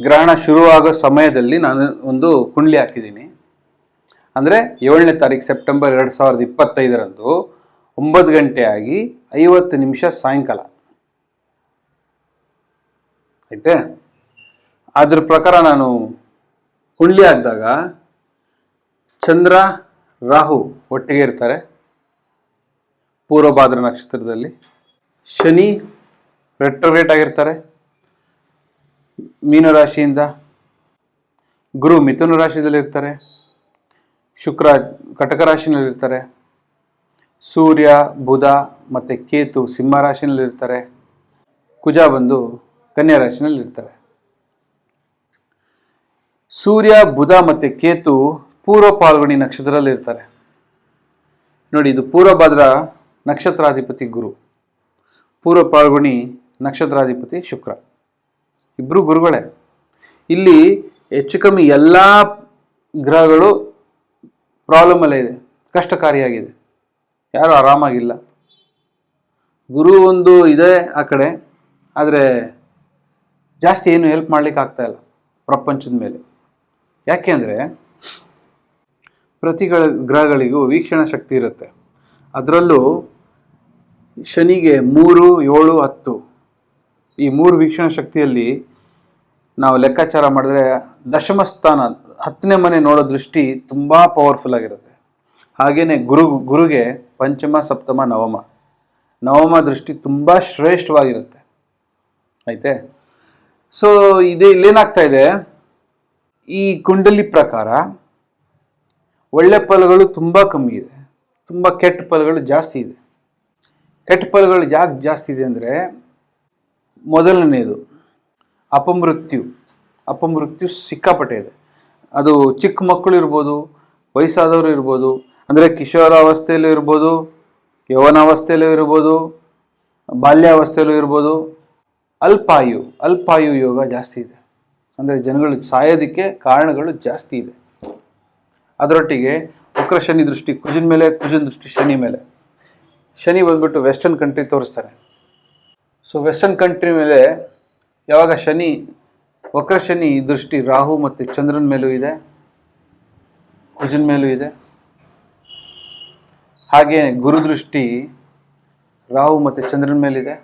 ಗ್ರಹಣ ಶುರುವಾಗೋ ಸಮಯದಲ್ಲಿ ನಾನು ಒಂದು ಕುಂಡ್ಲಿ ಹಾಕಿದ್ದೀನಿ. ಅಂದರೆ 7ನೇ ತಾರೀಕು ಸೆಪ್ಟೆಂಬರ್ 2025 9 ಗಂಟೆ ಆಗಿ 50 ನಿಮಿಷ ಸಾಯಂಕಾಲ. ಆಯ್ತೆ. ಅದ್ರ ಪ್ರಕಾರ ನಾನು ಕುಂಡ್ಲಿ ಹಾಕಿದಾಗ ಚಂದ್ರ ರಾಹು ಒಟ್ಟಿಗೆ ಇರ್ತಾರೆ ಪೂರ್ವಭಾದ್ರ ನಕ್ಷತ್ರದಲ್ಲಿ. ಶನಿ ರೆಟ್ರೋಗ್ರೇಟ್ ಆಗಿರ್ತಾರೆ ಮೀನರಾಶಿಯಿಂದ. ಗುರು ಮಿಥುನ ರಾಶಿಯಲ್ಲಿರ್ತಾರೆ. ಶುಕ್ರ ಕಟಕ ರಾಶಿನಲ್ಲಿರ್ತಾರೆ. ಸೂರ್ಯ ಬುಧ ಮತ್ತು ಕೇತು ಸಿಂಹ ರಾಶಿನಲ್ಲಿರ್ತಾರೆ. ಕುಜ ಬಂದು ಕನ್ಯಾ ರಾಶಿನಲ್ಲಿರ್ತಾರೆ. ಸೂರ್ಯ ಬುಧ ಮತ್ತು ಕೇತು ಪೂರ್ವ ಪಾಲ್ಗುಣಿ ನಕ್ಷತ್ರದಲ್ಲಿರ್ತಾರೆ. ನೋಡಿ, ಇದು ಪೂರ್ವಭಾದ್ರ ನಕ್ಷತ್ರಾಧಿಪತಿ ಗುರು, ಪೂರ್ವ ಪಾಲ್ಗುಣಿ ನಕ್ಷತ್ರಾಧಿಪತಿ ಶುಕ್ರ, ಇಬ್ಬರು ಗುರುಗಳೇ. ಇಲ್ಲಿ ಹೆಚ್ಚು ಕಮ್ಮಿ ಎಲ್ಲ ಗ್ರಹಗಳು ಪ್ರಾಬ್ಲಮಲ್ಲೇ ಇದೆ, ಕಷ್ಟಕಾರಿಯಾಗಿದೆ, ಯಾರು ಆರಾಮಾಗಿಲ್ಲ. ಗುರು ಒಂದು ಇದೆ ಆ ಕಡೆ, ಆದರೆ ಜಾಸ್ತಿ ಏನು ಹೆಲ್ಪ್ ಮಾಡ್ಲಿಕ್ಕೆ ಆಗ್ತಾಯಿಲ್ಲ ಪ್ರಪಂಚದ ಮೇಲೆ. ಯಾಕೆ ಅಂದರೆ ಪ್ರತಿ ಗ್ರಹಗಳಿಗೂ ವೀಕ್ಷಣಾ ಶಕ್ತಿ ಇರುತ್ತೆ. ಅದರಲ್ಲೂ ಶನಿಗೆ 3, 7, 10 ಈ 3 ವೀಕ್ಷಣಾ ಶಕ್ತಿಯಲ್ಲಿ ನಾವು ಲೆಕ್ಕಾಚಾರ ಮಾಡಿದ್ರೆ ದಶಮ ಸ್ಥಾನ 10ನೇ ಮನೆ ನೋಡೋ ದೃಷ್ಟಿ ತುಂಬ ಪವರ್ಫುಲ್ ಆಗಿರುತ್ತೆ. ಹಾಗೆಯೇ ಗುರುಗೆ ಪಂಚಮ ಸಪ್ತಮ ನವಮ ದೃಷ್ಟಿ ತುಂಬ ಶ್ರೇಷ್ಠವಾಗಿರುತ್ತೆ. ಆಯ್ತೆ. ಸೊ ಇಲ್ಲೇನಾಗ್ತಾ ಇದೆ, ಈ ಕುಂಡಲಿ ಪ್ರಕಾರ ಒಳ್ಳೆ ಫಲಗಳು ತುಂಬ ಕಮ್ಮಿ ಇದೆ, ತುಂಬ ಕೆಟ್ಟ ಫಲಗಳು ಜಾಸ್ತಿ ಇದೆ. ಕೆಟ್ಟ ಫಲಗಳು ಯಾಕೆ ಜಾಸ್ತಿ ಇದೆ ಅಂದರೆ, ಮೊದಲನೇದು ಅಪಮೃತ್ಯು ಸಿಕ್ಕಾಪಟ್ಟೆ ಇದೆ. ಅದು ಚಿಕ್ಕ ಮಕ್ಕಳು ಇರ್ಬೋದು, ವಯಸ್ಸಾದವರು ಇರ್ಬೋದು, ಅಂದರೆ ಕಿಶೋರಾವಸ್ಥೆಯಲ್ಲೂ ಇರ್ಬೋದು, ಯೌವನಾವಸ್ಥೆಯಲ್ಲೂ ಇರ್ಬೋದು, ಬಾಲ್ಯಾವಸ್ಥೆಯಲ್ಲೂ ಇರ್ಬೋದು. ಅಲ್ಪಾಯು ಯೋಗ ಜಾಸ್ತಿ ಇದೆ. ಅಂದರೆ ಜನಗಳು ಸಾಯೋದಕ್ಕೆ ಕಾರಣಗಳು ಜಾಸ್ತಿ ಇದೆ. ಅದರೊಟ್ಟಿಗೆ ವಕ್ರ ಶನಿ ದೃಷ್ಟಿ ಕುಜನ ದೃಷ್ಟಿ ಶನಿ ಮೇಲೆ. ಶನಿ ಬಂದ್ಬಿಟ್ಟು ವೆಸ್ಟರ್ನ್ ಕಂಟ್ರಿ ತೋರಿಸ್ತಾರೆ. ಸೊ ವೆಸ್ಟರ್ನ್ ಕಂಟ್ರಿ ಮೇಲೆ ಯಾವಾಗ ವಕ್ರ ಶನಿ ದೃಷ್ಟಿ ರಾಹು ಮತ್ತು ಚಂದ್ರನ ಮೇಲೂ ಇದೆ, ಕುಜನ ಮೇಲೂ ಇದೆ. ಹಾಗೆ ಗುರುದೃಷ್ಟಿ ರಾಹು ಮತ್ತು ಚಂದ್ರನ ಮೇಲಿದೆ.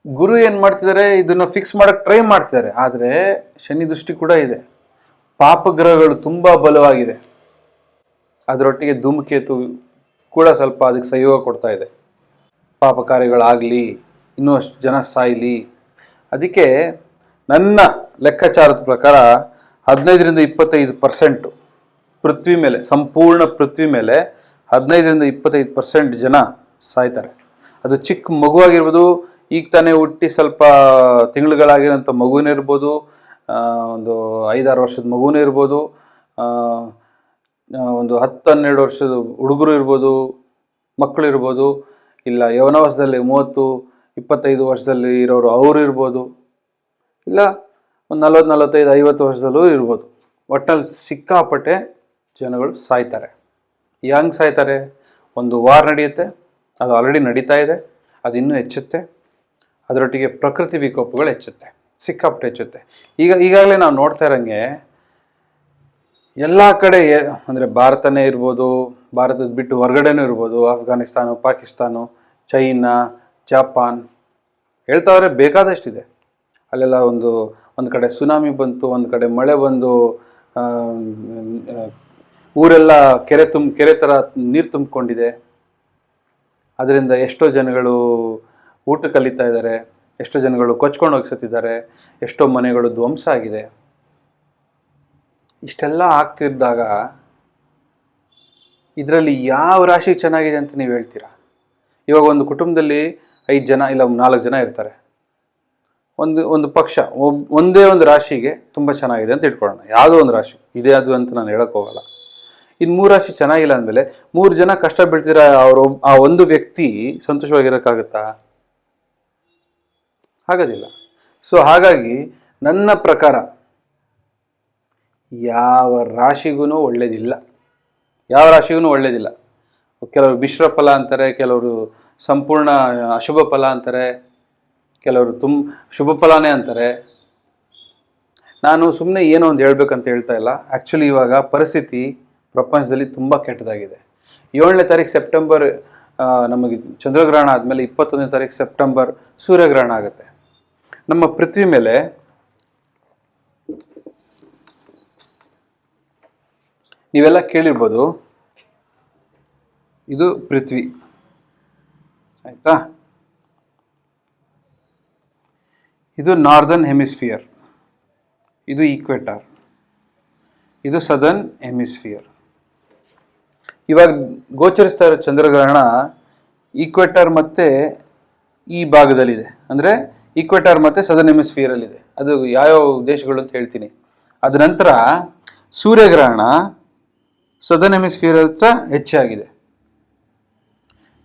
ಗುರು ಏನು ಮಾಡ್ತಿದ್ದಾರೆ, ಇದನ್ನು ಫಿಕ್ಸ್ ಮಾಡೋಕ್ಕೆ ಟ್ರೈ ಮಾಡ್ತಿದ್ದಾರೆ. ಆದರೆ ಶನಿ ದೃಷ್ಟಿ ಕೂಡ ಇದೆ. ಪಾಪಗ್ರಹಗಳು ತುಂಬ ಬಲವಾಗಿದೆ. ಅದರೊಟ್ಟಿಗೆ ಧೂಮಕೇತು ಕೂಡ ಸ್ವಲ್ಪ ಅದಕ್ಕೆ ಸಹಯೋಗ ಕೊಡ್ತಾ ಇದೆ. ಪಾಪ ಕಾರ್ಯಗಳಾಗಲಿ, ಇನ್ನೂ ಅಷ್ಟು ಜನ ಸಾಯಲಿ. ಅದಕ್ಕೆ ನನ್ನ ಲೆಕ್ಕಾಚಾರದ ಪ್ರಕಾರ 15-25% ಪೃಥ್ವಿ ಮೇಲೆ, ಸಂಪೂರ್ಣ ಪೃಥ್ವಿ ಮೇಲೆ 15-25% ಜನ ಸಾಯ್ತಾರೆ. ಅದು ಚಿಕ್ಕ ಮಗುವಾಗಿರ್ಬೋದು, ಈಗ ತಾನೇ ಹುಟ್ಟಿ ಸ್ವಲ್ಪ ತಿಂಗಳುಗಳಾಗಿರೋಂಥ ಮಗುನೇ ಇರ್ಬೋದು, ಒಂದು 5-6 ವರ್ಷದ ಮಗುನೇ ಇರ್ಬೋದು, ಒಂದು 10-12 ವರ್ಷದ ಹುಡುಗರು ಇರ್ಬೋದು, ಮಕ್ಕಳು ಇರ್ಬೋದು, ಇಲ್ಲ ಯೌವನಾವಸ್ಥೆಯಲ್ಲಿ 30-25 ವರ್ಷದಲ್ಲಿ ಇರೋರು ಅವರು ಇರ್ಬೋದು, ಇಲ್ಲ ಒಂದು 40, 45, 50 ವರ್ಷದಲ್ಲೂ ಇರ್ಬೋದು. ಒಟ್ಟಿನಲ್ಲಿ ಸಿಕ್ಕಾಪಟ್ಟೆ ಜನಗಳು ಸಾಯ್ತಾರೆ. ಹೆಂಗೆ ಸಾಯ್ತಾರೆ? ಒಂದು ವಾರ್ ನಡೆಯುತ್ತೆ, ಅದು ಆಲ್ರೆಡಿ ನಡೀತಾ ಇದೆ, ಅದು ಇನ್ನೂ ಹೆಚ್ಚುತ್ತೆ. ಅದರೊಟ್ಟಿಗೆ ಪ್ರಕೃತಿ ವಿಕೋಪಗಳು ಹೆಚ್ಚುತ್ತೆ, ಸಿಕ್ಕಾಪಟ್ಟೆ ಹೆಚ್ಚುತ್ತೆ. ಈಗಾಗಲೇ ನಾವು ನೋಡ್ತಾ ಇರೋಂಗೆ ಎಲ್ಲ ಕಡೆ, ಅಂದರೆ ಭಾರತನೇ ಇರ್ಬೋದು, ಭಾರತದ ಬಿಟ್ಟು ಹೊರಗಡೆನೂ ಇರ್ಬೋದು, ಅಫ್ಘಾನಿಸ್ತಾನ, ಪಾಕಿಸ್ತಾನ, ಚೈನಾ, ಜಪಾನ್, ಹೇಳ್ತಾವ್ರೆ ಬೇಕಾದಷ್ಟಿದೆ. ಅಲ್ಲೆಲ್ಲ ಒಂದು ಕಡೆ ಸುನಾಮಿ ಬಂತು, ಒಂದು ಕಡೆ ಮಳೆ ಬಂದು ಊರೆಲ್ಲ ಕೆರೆ ಥರ ನೀರು ತುಂಬಿಕೊಂಡಿದೆ. ಅದರಿಂದ ಎಷ್ಟೋ ಜನಗಳು ಊಟ ಕಲಿತಾ ಇದ್ದಾರೆ, ಎಷ್ಟೋ ಜನಗಳು ಕೊಚ್ಕೊಂಡು ಹೋಗಿಸುತ್ತಿದ್ದಾರೆ, ಎಷ್ಟೋ ಮನೆಗಳು ಧ್ವಂಸ ಆಗಿದೆ. ಇಷ್ಟೆಲ್ಲ ಆಗ್ತಿದ್ದಾಗ ಇದರಲ್ಲಿ ಯಾವ ರಾಶಿ ಚೆನ್ನಾಗಿದೆ ಅಂತ ನೀವು ಹೇಳ್ತೀರಾ? ಇವಾಗ ಒಂದು ಕುಟುಂಬದಲ್ಲಿ 5 ಜನ ಇಲ್ಲ 4 ಜನ ಇರ್ತಾರೆ. ಒಂದು ಪಕ್ಷ ಒಂದೇ ಒಂದು ರಾಶಿಗೆ ತುಂಬ ಚೆನ್ನಾಗಿದೆ ಅಂತ ಇಟ್ಕೊಳ್ಳೋಣ. ಯಾವುದೋ ಒಂದು ರಾಶಿ ಇದೇ ಅದು ಅಂತ ನಾನು ಹೇಳಕ್ಕೆ ಹೋಗಲ್ಲ. ಇನ್ನು 3 ರಾಶಿ ಚೆನ್ನಾಗಿಲ್ಲ ಅಂದಮೇಲೆ 3 ಜನ ಕಷ್ಟ ಬೀಳ್ತೀರ, ಆ ಒಂದು ವ್ಯಕ್ತಿ ಸಂತೋಷವಾಗಿರೋಕ್ಕಾಗುತ್ತಾ? ಆಗೋದಿಲ್ಲ. ಸೊ ಹಾಗಾಗಿ ನನ್ನ ಪ್ರಕಾರ ಯಾವ ರಾಶಿಗೂ ಒಳ್ಳೇದಿಲ್ಲ, ಯಾವ ರಾಶಿಗೂ ಒಳ್ಳೇದಿಲ್ಲ. ಕೆಲವರು ಮಿಶ್ರ ಫಲ ಅಂತಾರೆ, ಕೆಲವರು ಸಂಪೂರ್ಣ ಅಶುಭ ಫಲ ಅಂತಾರೆ, ಕೆಲವರು ಶುಭ ಫಲನೇ ಅಂತಾರೆ. ನಾನು ಸುಮ್ಮನೆ ಏನೋ ಒಂದು ಹೇಳ್ಬೇಕಂತ ಹೇಳ್ತಾ ಇಲ್ಲ. ಆ್ಯಕ್ಚುಲಿ ಇವಾಗ ಪರಿಸ್ಥಿತಿ ಪ್ರಪಂಚದಲ್ಲಿ ತುಂಬ ಕೆಟ್ಟದಾಗಿದೆ. 7ನೇ ತಾರೀಕು ಸೆಪ್ಟೆಂಬರ್ ನಮಗೆ ಚಂದ್ರಗ್ರಹಣ ಆದಮೇಲೆ 21ನೇ ತಾರೀಕು ಸೆಪ್ಟೆಂಬರ್ ಸೂರ್ಯಗ್ರಹಣ ಆಗುತ್ತೆ. ನಮ್ಮ ಪೃಥ್ವಿ ಮೇಲೆ ನೀವೆಲ್ಲ ಕೇಳಿರ್ಬೋದು, ಇದು ಪೃಥ್ವಿ ಆಯಿತಾ, ಇದು ನಾರ್ದರ್ನ್ ಹೆಮಿಸ್ಫಿಯರ್, ಇದು ಈಕ್ವೆಟಾರ್, ಇದು ಸದರ್ನ್ ಹೆಮಿಸ್ಫಿಯರ್. ಇವಾಗ ಗೋಚರಿಸ್ತಾ ಇರೋ ಚಂದ್ರಗ್ರಹಣ ಈಕ್ವೆಟಾರ್ ಮತ್ತು ಈ ಭಾಗದಲ್ಲಿದೆ, ಅಂದರೆ ಈಕ್ವೆಟಾರ್ ಮತ್ತು ಸದರ್ನ್ ಹೆಮಿಸ್ಫಿಯರಲ್ಲಿದೆ. ಅದು ಯಾವ್ಯಾವ ದೇಶಗಳು ಅಂತ ಹೇಳ್ತೀನಿ. ಅದ ನಂತರ ಸೂರ್ಯಗ್ರಹಣ ಸದರ್ನ್ ಹೆಮಿಸ್ಫಿಯರ್ ಹತ್ರ ಹೆಚ್ಚಾಗಿದೆ.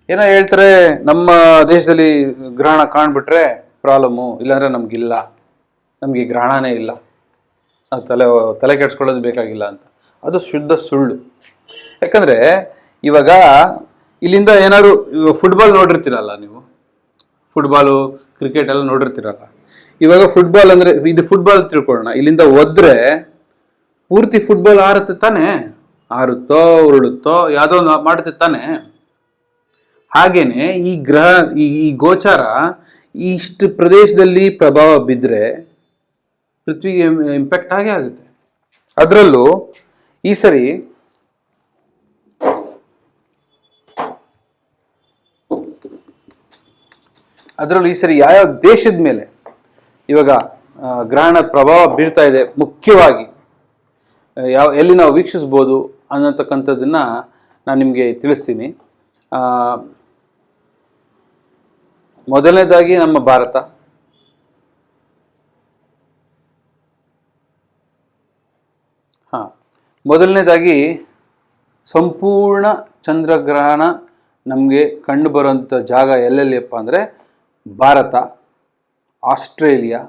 ಏನೋ ಹೇಳ್ತಾರೆ, ನಮ್ಮ ದೇಶದಲ್ಲಿ ಗ್ರಹಣ ಕಾಣ್ಬಿಟ್ರೆ ಪ್ರಾಬ್ಲಮ್ಮು, ಇಲ್ಲಾಂದರೆ ನಮಗಿಲ್ಲ, ನಮಗೆ ಗ್ರಹಣನೇ ಇಲ್ಲ, ತಲೆ ಕೆಡಿಸ್ಕೊಳ್ಳೋದು ಬೇಕಾಗಿಲ್ಲ ಅಂತ. ಅದು ಶುದ್ಧ ಸುಳ್ಳು. ಯಾಕಂದರೆ ಇವಾಗ ಇಲ್ಲಿಂದ ಏನಾದ್ರು ಫುಟ್ಬಾಲ್ ನೋಡಿರ್ತೀರಲ್ಲ ನೀವು, ಫುಟ್ಬಾಲು ಕ್ರಿಕೆಟ್ ಎಲ್ಲ ನೋಡಿರ್ತೀರಲ್ಲ. ಇವಾಗ ಫುಟ್ಬಾಲ್ ಅಂದರೆ ಇದು ಫುಟ್ಬಾಲ್ ತಿಳ್ಕೊಳ್ಳೋಣ. ಇಲ್ಲಿಂದ ಒದ್ರೆ ಪೂರ್ತಿ ಫುಟ್ಬಾಲ್ ಆರುತ್ತೆ ತಾನೆ, ಆರುತ್ತೋ ಉರುಳುತ್ತೋ ಯಾವುದೋ ಒಂದು ಮಾಡುತ್ತೆ ತಾನೆ. ಹಾಗೇನೆ ಈ ಗೋಚಾರ ಇಷ್ಟು ಪ್ರದೇಶದಲ್ಲಿ ಪ್ರಭಾವ ಬಿದ್ದರೆ ಪೃಥ್ವಿಗೆ ಇಂಪ್ಯಾಕ್ಟ್ ಆಗೇ ಆಗುತ್ತೆ. ಅದರಲ್ಲೂ ಈ ಸರಿ ಯಾವ್ಯಾವ ದೇಶದ ಮೇಲೆ ಇವಾಗ ಗ್ರಹಣ ಪ್ರಭಾವ ಬೀರ್ತಾ ಇದೆ, ಮುಖ್ಯವಾಗಿ ಎಲ್ಲಿ ನಾವು ವೀಕ್ಷಿಸ್ಬೋದು ಅನ್ನತಕ್ಕಂಥದ್ದನ್ನು ನಾನು ನಿಮಗೆ ತಿಳಿಸ್ತೀನಿ. ಮೊದಲನೇದಾಗಿ ನಮ್ಮ ಭಾರತ, ಮೊದಲನೇದಾಗಿ ಸಂಪೂರ್ಣ ಚಂದ್ರಗ್ರಹಣ ನಮಗೆ ಕಂಡು ಬರುವಂಥ ಜಾಗ ಎಲ್ಲೆಲ್ಲಿಯಪ್ಪ ಅಂದರೆ ಭಾರತ, ಆಸ್ಟ್ರೇಲಿಯಾ,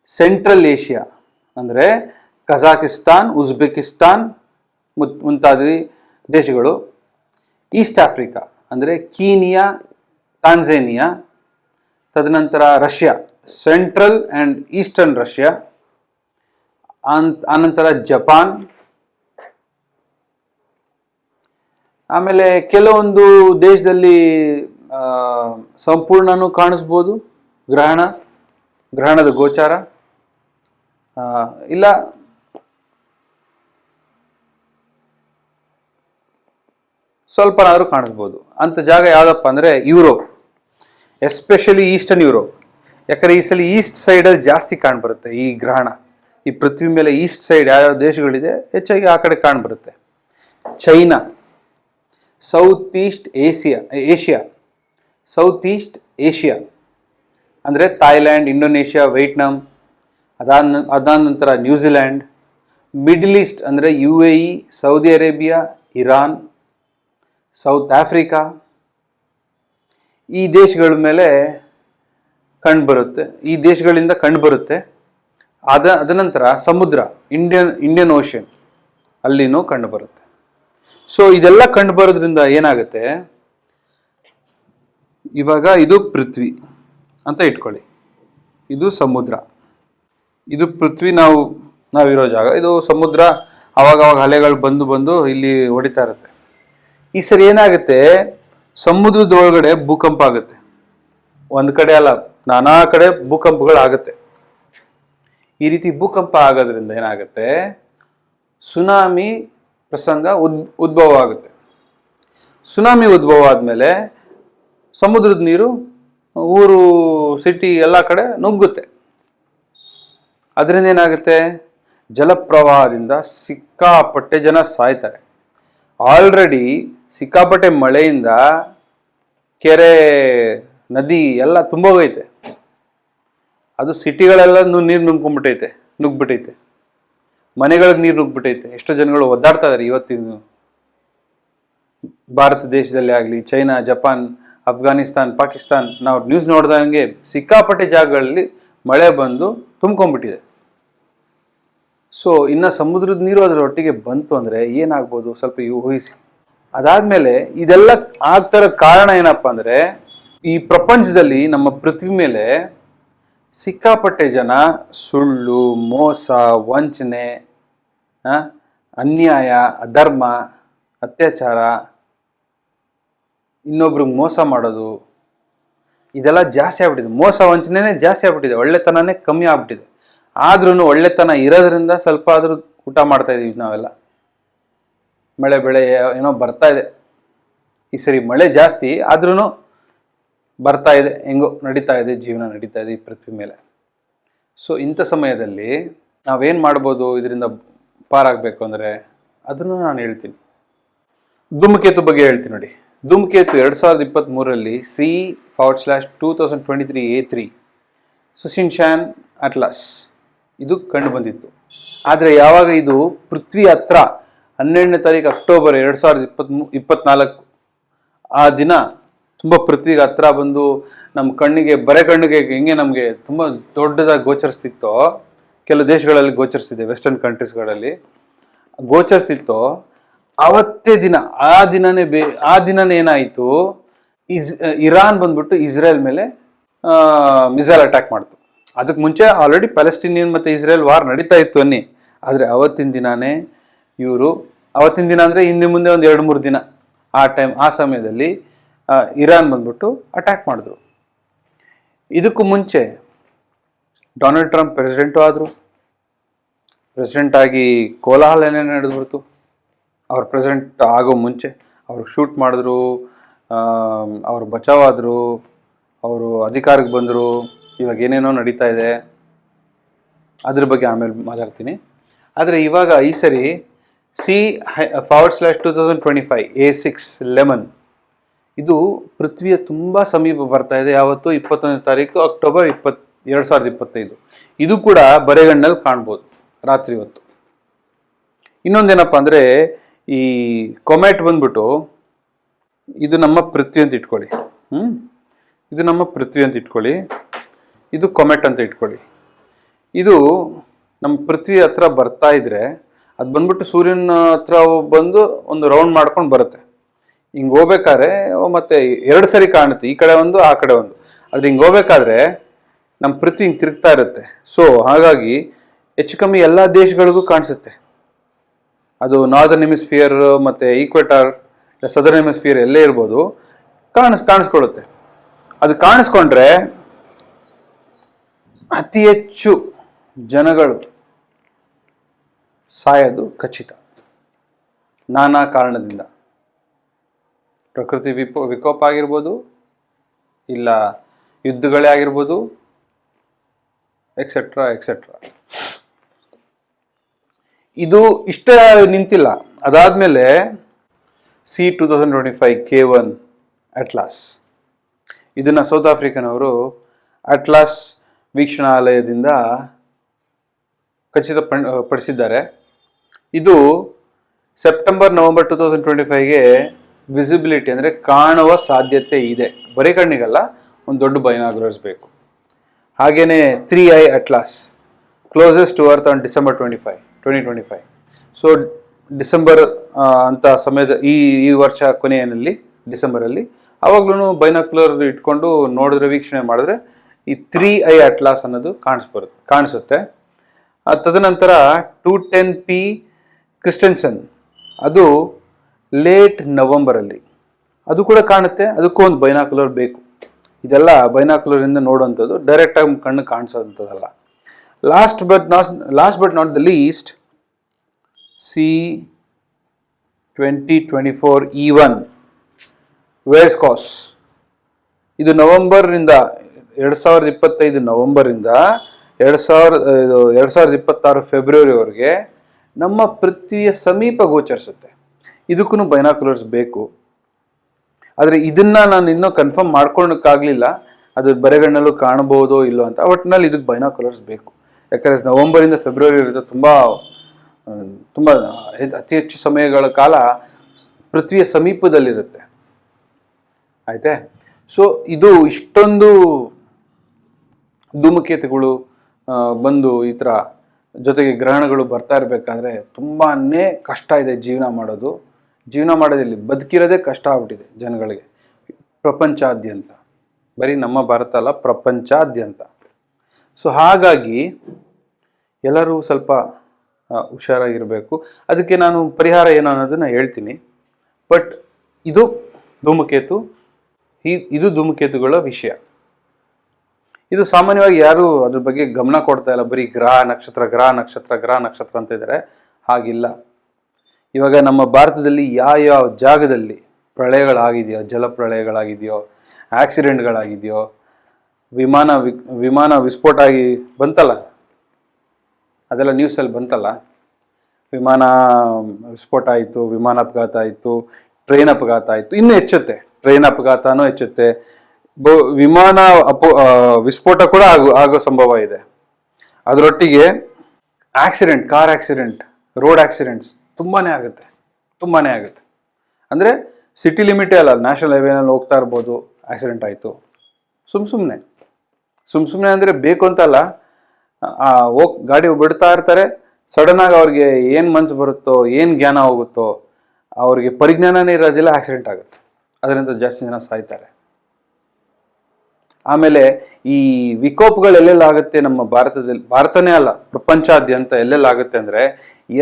ಸೆಂಟ್ರಲ್ ಏಷ್ಯಾ ಅಂದರೆ ಕಜಾಕಿಸ್ತಾನ್, ಉಜ್ಬೇಕಿಸ್ತಾನ್ ಮುಂತಾದ ದೇಶಗಳು, ಈಸ್ಟ್ ಆಫ್ರಿಕಾ ಅಂದರೆ ಕೀನಿಯಾ, ತಾಂಜೇನಿಯಾ, ತದನಂತರ Russia, central and eastern Russia, ಆನಂತರ ಜಪಾನ್, ಆಮೇಲೆ ಕೆಲವೊಂದು ದೇಶದಲ್ಲಿ ಸಂಪೂರ್ಣನೂ ಕಾಣಿಸ್ಬೋದು ಗ್ರಹಣದ ಗೋಚಾರ, ಇಲ್ಲ ಸ್ವಲ್ಪನಾದರೂ ಕಾಣಿಸ್ಬೋದು. ಅಂಥ ಜಾಗ ಯಾವುದಪ್ಪ ಅಂದರೆ ಯುರೋಪ್, ಎಸ್ಪೆಷಲಿ ಈಸ್ಟರ್ನ್ ಯುರೋಪ್. ಯಾಕಂದರೆ ಈ ಸಲ ಈಸ್ಟ್ ಸೈಡಲ್ಲಿ ಜಾಸ್ತಿ ಕಾಣ್ಬರುತ್ತೆ ಈ ಗ್ರಹಣ. ಈ ಪೃಥ್ವಿ ಮೇಲೆ ಈಸ್ಟ್ ಸೈಡ್ ಯಾವ್ಯಾವ ದೇಶಗಳಿದೆ ಹೆಚ್ಚಾಗಿ ಆ ಕಡೆ ಕಾಣ್ಬರುತ್ತೆ. ಚೈನಾ, ಸೌತ್ ಈಸ್ಟ್ ಏಷ್ಯಾ ಅಂದರೆ ಥಾಯ್ಲ್ಯಾಂಡ್, ಇಂಡೋನೇಷ್ಯಾ, ವಿಯೆಟ್ನಾಂ, ಅದಾದ ನಂತರ ನ್ಯೂಜಿಲ್ಯಾಂಡ್. ಮಿಡ್ಲ್ ಈಸ್ಟ್ ಅಂದರೆ UAE, Saudi Arabia, Iran, south Africa, ಈ ದೇಶಗಳ ಮೇಲೆ ಕಂಡುಬರುತ್ತೆ, ಈ ದೇಶಗಳಿಂದ ಕಂಡುಬರುತ್ತೆ. ಅದನಂತರ ಸಮುದ್ರ, ಇಂಡಿಯನ್ ಓಷನ್ ಅಲ್ಲಿನೂ ಕಂಡು ಬರುತ್ತೆ. ಸೊ ಇದೆಲ್ಲ ಕಂಡು ಬರೋದ್ರಿಂದ ಏನಾಗುತ್ತೆ, ಇವಾಗ ಇದು ಪೃಥ್ವಿ ಅಂತ ಇಟ್ಕೊಳ್ಳಿ, ಇದು ಸಮುದ್ರ, ಇದು ಪೃಥ್ವಿ ನಾವಿರೋ ಜಾಗ, ಇದು ಸಮುದ್ರ. ಅವಾಗ ಅಲೆಗಳು ಬಂದು ಇಲ್ಲಿ ಹೊಡಿತಾ ಇರುತ್ತೆ. ಈ ಸರಿ ಏನಾಗುತ್ತೆ, ಸಮುದ್ರದ ಒಳಗಡೆ ಭೂಕಂಪ ಆಗುತ್ತೆ. ಒಂದು ಕಡೆ ಅಲ್ಲ, ನಾನಾ ಕಡೆ ಭೂಕಂಪಗಳಾಗುತ್ತೆ. ಈ ರೀತಿ ಭೂಕಂಪ ಆಗೋದ್ರಿಂದ ಏನಾಗುತ್ತೆ, ಸುನಾಮಿ ಪ್ರಸಂಗ ಉದ್ಭವ ಆಗುತ್ತೆ. ಸುನಾಮಿ ಉದ್ಭವ ಆದಮೇಲೆ ಸಮುದ್ರದ ನೀರು ಊರು, ಸಿಟಿ ಎಲ್ಲ ಕಡೆ ನುಗ್ಗುತ್ತೆ. ಅದರಿಂದ ಏನಾಗುತ್ತೆ, ಜಲಪ್ರವಾಹದಿಂದ ಸಿಕ್ಕಾಪಟ್ಟೆ ಜನ ಸಾಯ್ತಾರೆ. ಆಲ್ರೆಡಿ ಸಿಕ್ಕಾಪಟ್ಟೆ ಮಳೆಯಿಂದ ಕೆರೆ, ನದಿ ಎಲ್ಲ ತುಂಬೋಗೈತೆ. ಅದು ಸಿಟಿಗಳೆಲ್ಲ ನೀರು ನುಗ್ಬಿಟ್ಟೈತೆ, ಮನೆಗಳಿಗೆ ನೀರು ನುಗ್ಬಿಟ್ಟೈತೆ. ಎಷ್ಟೋ ಜನಗಳು ಒದ್ದಾಡ್ತಾ ಇದ್ದಾರೆ ಇವತ್ತಿನ ಭಾರತ ದೇಶದಲ್ಲಿ ಆಗಲಿ, ಚೈನಾ, ಜಪಾನ್, ಅಫ್ಘಾನಿಸ್ತಾನ್, ಪಾಕಿಸ್ತಾನ್, ನಾವು ನ್ಯೂಸ್ ನೋಡ್ದಂಗೆ ಸಿಕ್ಕಾಪಟ್ಟೆ ಜಾಗಗಳಲ್ಲಿ ಮಳೆ ಬಂದು ತುಂಬ್ಕೊಂಡ್ಬಿಟ್ಟಿದೆ. ಸೊ ಇನ್ನು ಸಮುದ್ರದ ನೀರು ಅದರೊಟ್ಟಿಗೆ ಬಂತು ಅಂದರೆ ಏನಾಗ್ಬೋದು ಸ್ವಲ್ಪ ಊಹಿಸಿ. ಅದಾದಮೇಲೆ ಇದೆಲ್ಲ ಆಗ್ತಾರ ಕಾರಣ ಏನಪ್ಪ ಅಂದರೆ, ಈ ಪ್ರಪಂಚದಲ್ಲಿ ನಮ್ಮ ಪೃಥ್ವಿ ಮೇಲೆ ಸಿಕ್ಕಾಪಟ್ಟೆ ಜನ ಸುಳ್ಳು, ಮೋಸ, ವಂಚನೆ, ಅನ್ಯಾಯ, ಅಧರ್ಮ, ಅತ್ಯಾಚಾರ, ಇನ್ನೊಬ್ರಿಗೆ ಮೋಸ ಮಾಡೋದು, ಇದೆಲ್ಲ ಜಾಸ್ತಿ ಆಗ್ಬಿಟ್ಟಿದೆ. ಮೋಸ ವಂಚನೆನೇ ಜಾಸ್ತಿ ಆಗ್ಬಿಟ್ಟಿದೆ, ಒಳ್ಳೆತನನೇ ಕಮ್ಮಿ ಆಗ್ಬಿಟ್ಟಿದೆ. ಆದ್ರೂ ಒಳ್ಳೆತನ ಇರೋದ್ರಿಂದ ಸ್ವಲ್ಪ ಆದ್ರೂ ಊಟ ಮಾಡ್ತಾ ಇದೀವಿ ನಾವೆಲ್ಲ. ಮಳೆ ಬೆಳೆ ಏನೋ ಬರ್ತಾ ಇದೆ. ಈ ಸರಿ ಮಳೆ ಜಾಸ್ತಿ ಆದ್ರೂ ಬರ್ತಾ ಇದೆ, ಹೆಂಗೋ ನಡೀತಾ ಇದೆ, ಜೀವನ ನಡೀತಾ ಇದೆ ಈ ಪೃಥ್ವಿ ಮೇಲೆ. ಸೊ ಇಂಥ ಸಮಯದಲ್ಲಿ ನಾವೇನು ಮಾಡ್ಬೋದು ಇದರಿಂದ ಪಾರಾಗಬೇಕು ಅಂದರೆ, ಅದನ್ನು ನಾನು ಹೇಳ್ತೀನಿ. ಧೂಮಕೇತು ಬಗ್ಗೆ ಹೇಳ್ತೀನಿ ನೋಡಿ. ಧೂಮಕೇತು 2023 C/2023 ಸುಶಿನ್ಶಾನ್ ಅಟ್ಲಾಸ್ ಇದು ಕಂಡು ಬಂದಿತ್ತು. ಆದರೆ ಯಾವಾಗ ಇದು ಪೃಥ್ವಿ ಹತ್ರ 12ನೇ ತಾರೀಕು ಅಕ್ಟೋಬರ್ 2024 ಆ ದಿನ ತುಂಬ ಪೃಥ್ವಿಗೆ ಹತ್ರ ಬಂದು ನಮ್ಮ ಕಣ್ಣಿಗೆ ಹೆಂಗೆ ನಮಗೆ ತುಂಬ ದೊಡ್ಡದಾಗಿ ಗೋಚರಿಸ್ತಿತ್ತೋ, ಕೆಲವು ದೇಶಗಳಲ್ಲಿ ಗೋಚರಿಸ್ತಿದೆ, ವೆಸ್ಟರ್ನ್ ಕಂಟ್ರೀಸ್ಗಳಲ್ಲಿ ಗೋಚರಿಸ್ತಿತ್ತೋ, ಅವತ್ತೇ ದಿನ ಆ ದಿನನೇ ಏನಾಯಿತು, ಇರಾನ್ ಬಂದ್ಬಿಟ್ಟು ಇಸ್ರೇಲ್ ಮೇಲೆ ಮಿಸೈಲ್ ಅಟ್ಯಾಕ್ ಮಾಡ್ತು. ಅದಕ್ಕೆ ಮುಂಚೆ ಆಲ್ರೆಡಿ ಪ್ಯಾಲೆಸ್ಟೀನಿಯನ್ ಮತ್ತು ಇಸ್ರೇಲ್ ವಾರ್ ನಡೀತಾ ಇತ್ತು ಅನ್ನಿ. ಆದರೆ ಅವತ್ತಿನ ದಿನ ಅಂದರೆ ಹಿಂದೆ ಮುಂದೆ ಒಂದು 2-3 ದಿನ ಆ ಸಮಯದಲ್ಲಿ ಇರಾನ್ ಬಂದ್ಬಿಟ್ಟು ಅಟ್ಯಾಕ್ ಮಾಡಿದ್ರು. ಇದಕ್ಕೂ ಮುಂಚೆ ಡೊನಾಲ್ಡ್ ಟ್ರಂಪ್ ಪ್ರೆಸಿಡೆಂಟು ಆದರು. ಪ್ರೆಸಿಡೆಂಟ್ ಆಗಿ ಕೋಲಾಹಲನೇ ನಡೆದ್ಬಿಡ್ತು. ಅವ್ರು ಪ್ರೆಸಿಡೆಂಟ್ ಆಗೋ ಮುಂಚೆ ಅವ್ರಿಗೆ ಶೂಟ್ ಮಾಡಿದ್ರು, ಅವರು ಬಚಾವಾದರು, ಅವರು ಅಧಿಕಾರಕ್ಕೆ ಬಂದರು. ಇವಾಗ ಏನೇನೋ ನಡೀತಾ ಇದೆ, ಅದ್ರ ಬಗ್ಗೆ ಆಮೇಲೆ ಮಾತಾಡ್ತೀನಿ. ಆದರೆ ಇವಾಗ ಈ ಸರಿ C/2025 A611 ಇದು ಪೃಥ್ವಿಯ ತುಂಬ ಸಮೀಪ ಬರ್ತಾ ಇದೆ. ಯಾವತ್ತು 21ನೇ ತಾರೀಕು ಅಕ್ಟೋಬರ್ 2025. ಇದು ಕೂಡ ಬರೆಗಣ್ಣಲ್ಲಿ ಕಾಣ್ಬೋದು ರಾತ್ರಿ ಹೊತ್ತು. ಇನ್ನೊಂದೇನಪ್ಪ ಅಂದರೆ, ಈ ಕೊಮೆಟ್ ಬಂದ್ಬಿಟ್ಟು ಇದು ನಮ್ಮ ಪೃಥ್ವಿ ಅಂತ ಇಟ್ಕೊಳ್ಳಿ. ಇದು ನಮ್ಮ ಪೃಥ್ವಿ ಅಂತ ಇಟ್ಕೊಳ್ಳಿ, ಇದು ಕೊಮೆಟ್ ಅಂತ ಇಟ್ಕೊಳ್ಳಿ. ಇದು ನಮ್ಮ ಪೃಥ್ವಿ ಹತ್ರ ಬರ್ತಾ ಇದ್ರೆ ಅದು ಬಂದ್ಬಿಟ್ಟು ಸೂರ್ಯನ ಹತ್ರ ಬಂದು ಒಂದು ರೌಂಡ್ ಮಾಡ್ಕೊಂಡು ಬರುತ್ತೆ. ಹಿಂಗೆ ಹೋಗ್ಬೇಕಾದ್ರೆ ಮತ್ತೆ 2 ಸರಿ ಕಾಣುತ್ತೆ, ಈ ಕಡೆ ಒಂದು ಆ ಕಡೆ ಒಂದು. ಆದರೆ ಹಿಂಗೆ ಹೋಗ್ಬೇಕಾದ್ರೆ ನಮ್ಮ ಪೃಥ್ವಿ ಹಿಂಗೆ ತಿರುಗ್ತಾ ಇರುತ್ತೆ. ಸೊ ಹಾಗಾಗಿ ಹೆಚ್ಚು ಕಮ್ಮಿ ಎಲ್ಲ ದೇಶಗಳಿಗೂ ಕಾಣಿಸುತ್ತೆ. ಅದು ನಾರ್ದರ್ನ್ ಹೆಮಿಸ್ಫಿಯರ್ ಮತ್ತು ಈಕ್ವೆಟಾರ್, ಸದರ್ನ್ ಹೆಮಿಸ್ಫಿಯರ್ ಎಲ್ಲೇ ಇರ್ಬೋದು, ಕಾಣಿಸ್ಕೊಳ್ಳುತ್ತೆ. ಅದು ಕಾಣಿಸ್ಕೊಂಡ್ರೆ ಅತಿ ಹೆಚ್ಚು ಜನಗಳು ಸಾಯೋದು ಖಚಿತ, ನಾನಾ ಕಾರಣದಿಂದ. ಪ್ರಕೃತಿ ವಿಕೋಪ ಆಗಿರ್ಬೋದು, ಇಲ್ಲ ಯುದ್ಧಗಳೇ ಆಗಿರ್ಬೋದು, ಎಕ್ಸೆಟ್ರಾ. ಇದು ಇಷ್ಟ ನಿಂತಿಲ್ಲ. ಅದಾದಮೇಲೆ C/2025 K1 ಅಟ್ಲಾಸ್, ಇದನ್ನು ಸೌತ್ ಆಫ್ರಿಕನವರು ಅಟ್ಲಾಸ್ ವೀಕ್ಷಣಾಲಯದಿಂದ ಖಚಿತಪಡಿಸಿದ್ದಾರೆ. ಇದು ಸೆಪ್ಟೆಂಬರ್-ನವೆಂಬರ್ 2025ಗೆ ವಿಸಿಬಿಲಿಟಿ ಅಂದರೆ ಕಾಣುವ ಸಾಧ್ಯತೆ ಇದೆ. ಬರೀ ಕಣ್ಣಿಗಲ್ಲ, ಒಂದು ದೊಡ್ಡ ಬೈನಾಗ್ಯುಲರ್ಸ್ ಬೇಕು. ಹಾಗೆಯೇ 3I Atlas closest to earth on December 2025. So December ಅಂತ ಸಮಯದ ಈ ವರ್ಷ ಕೊನೆಯಲ್ಲಿ ಡಿಸೆಂಬರಲ್ಲಿ ಆವಾಗ್ಲೂ ಬೈನಾಕ್ಯುಲರ್ ಇಟ್ಕೊಂಡು ನೋಡಿದ್ರೆ, ವೀಕ್ಷಣೆ ಮಾಡಿದ್ರೆ ಈ 3i ಅಟ್ಲಾಸ್ ಅನ್ನೋದು ಕಾಣಿಸುತ್ತೆ. ತದನಂತರ 210P ಕ್ರಿಸ್ಟೆನ್ಸನ್, ಅದು ಲೇಟ್ ನವಂಬರಲ್ಲಿ ಅದು ಕೂಡ ಕಾಣುತ್ತೆ. ಅದಕ್ಕೂ ಒಂದು ಬೈನಾಕ್ಯುಲರ್ ಬೇಕು. ಇದೆಲ್ಲ ಬೈನಾಕ್ಯುಲರಿಂದ ನೋಡುವಂಥದ್ದು, ಡೈರೆಕ್ಟಾಗಿ ಕಣ್ಣು ಕಾಣಿಸೋವಂಥದ್ದಲ್ಲ. Last but not the least, C2024 E1 Wierzchos. ಇದು ನವಂಬರ್ನಿಂದ 2025 ನವಂಬರಿಂದ 2026 ಫೆಬ್ರವರಿವರೆಗೆ ನಮ್ಮ ಪೃಥ್ವಿಯ ಸಮೀಪ ಗೋಚರಿಸುತ್ತೆ. ಇದಕ್ಕೂ ಬೈನಾಕ್ಯುಲರ್ಸ್ ಬೇಕು. ಆದರೆ ಇದನ್ನ ನಾನು ಇನ್ನೂ ಕನ್ಫರ್ಮ್ ಮಾಡ್ಕೊಳ್ಳೋಕ್ಕಾಗಲಿಲ್ಲ, ಅದು ಬರೆಗಣ್ಣಲ್ಲೂ ಕಾಣಬಹುದೋ ಇಲ್ಲೋ ಅಂತ. ಒಟ್ಟಿನಲ್ಲಿ ಇದಕ್ಕೆ ಬೈನಾಕ್ಯುಲರ್ಸ್ ಬೇಕು. ಯಾಕಂದರೆ ನವಂಬರಿಂದ ಫೆಬ್ರವರಿ ಇರುತ್ತೆ, ತುಂಬ ಅತಿ ಹೆಚ್ಚು ಸಮಯಗಳ ಕಾಲ ಪೃಥ್ವಿಯ ಸಮೀಪದಲ್ಲಿರುತ್ತೆ. ಆಯ್ತೆ. ಸೊ ಇದು ಇಷ್ಟೊಂದು ಧೂಮಕೇತುಗಳು ಬಂದು ಈ ಥರ ಜೊತೆಗೆ ಗ್ರಹಣಗಳು ಬರ್ತಾ ಇರಬೇಕಾದ್ರೆ ತುಂಬಾ ಕಷ್ಟ ಇದೆ ಜೀವನ ಮಾಡೋದಿಲ್ಲ. ಬದುಕಿರೋದೇ ಕಷ್ಟ ಆಗ್ಬಿಟ್ಟಿದೆ ಜನಗಳಿಗೆ ಪ್ರಪಂಚಾದ್ಯಂತ, ಬರೀ ನಮ್ಮ ಭಾರತ ಅಲ್ಲ, ಪ್ರಪಂಚಾದ್ಯಂತ. ಸೊ ಹಾಗಾಗಿ ಎಲ್ಲರೂ ಸ್ವಲ್ಪ ಹುಷಾರಾಗಿರಬೇಕು. ಅದಕ್ಕೆ ನಾನು ಪರಿಹಾರ ಏನು ಅನ್ನೋದನ್ನು ಹೇಳ್ತೀನಿ. ಬಟ್ ಇದು ಧೂಮಕೇತುಗಳ ವಿಷಯ. ಇದು ಸಾಮಾನ್ಯವಾಗಿ ಯಾರು ಅದ್ರ ಬಗ್ಗೆ ಗಮನ ಕೊಡ್ತಾ ಇಲ್ಲ, ಬರೀ ಗ್ರಹ ನಕ್ಷತ್ರ ಅಂತ ಇದ್ದಾರೆ. ಹಾಗಿಲ್ಲ. ಇವಾಗ ನಮ್ಮ ಭಾರತದಲ್ಲಿ ಯಾವ ಜಾಗದಲ್ಲಿ ಪ್ರಳಯಗಳಾಗಿದೆಯೋ, ಜಲಪ್ರಳಯಗಳಾಗಿದೆಯೋ, ಆಕ್ಸಿಡೆಂಟ್ಗಳಾಗಿದೆಯೋ, ವಿಮಾನ ವಿಸ್ಫೋಟ ಆಗಿ ಬಂತಲ್ಲ, ಅದೆಲ್ಲ ನ್ಯೂಸಲ್ಲಿ ಬಂತಲ್ಲ, ವಿಮಾನ ವಿಸ್ಫೋಟ ಆಯಿತು, ವಿಮಾನ ಅಪಘಾತ ಆಯಿತು, ಟ್ರೈನ್ ಅಪಘಾತ ಆಯಿತು, ಇನ್ನೂ ಹೆಚ್ಚುತ್ತೆ. ಟ್ರೈನ್ ಅಪಘಾತನೂ ಹೆಚ್ಚುತ್ತೆ, ವಿಮಾನ ವಿಸ್ಫೋಟ ಕೂಡ ಆಗೋ ಸಂಭವ ಇದೆ. ಅದರೊಟ್ಟಿಗೆ ಕಾರ್ ಆಕ್ಸಿಡೆಂಟ್, ರೋಡ್ ಆಕ್ಸಿಡೆಂಟ್ಸ್ ತುಂಬಾ ಆಗುತ್ತೆ. ಅಂದರೆ ಸಿಟಿ ಲಿಮಿಟೇ ಅಲ್ಲ, ನ್ಯಾಷನಲ್ ಹೈವೇನಲ್ಲಿ ಹೋಗ್ತಾ ಇರ್ಬೋದು, ಆಕ್ಸಿಡೆಂಟ್ ಆಯಿತು. ಸುಮ್ಮನೆ ಅಂದರೆ ಬೇಕು ಅಂತಲ್ಲ, ಗಾಡಿ ಬಿಡ್ತಾ ಇರ್ತಾರೆ, ಸಡನ್ನಾಗಿ ಅವ್ರಿಗೆ ಏನು ಮನಸ್ಸು ಬರುತ್ತೋ, ಏನು ಜ್ಞಾನ ಹೋಗುತ್ತೋ, ಅವ್ರಿಗೆ ಪರಿಜ್ಞಾನನೇ ಇರೋದಿಲ್ಲ, ಆಕ್ಸಿಡೆಂಟ್ ಆಗುತ್ತೆ. ಅದರಿಂದ ಜಾಸ್ತಿ ಜನ ಸಾಯ್ತಾರೆ. ಆಮೇಲೆ ಈ ವಿಕೋಪಗಳು ಎಲ್ಲೆಲ್ಲಾಗುತ್ತೆ ನಮ್ಮ ಭಾರತನೇ ಅಲ್ಲ, ಪ್ರಪಂಚಾದ್ಯಂತ ಎಲ್ಲೆಲ್ಲಾಗುತ್ತೆ ಅಂದರೆ,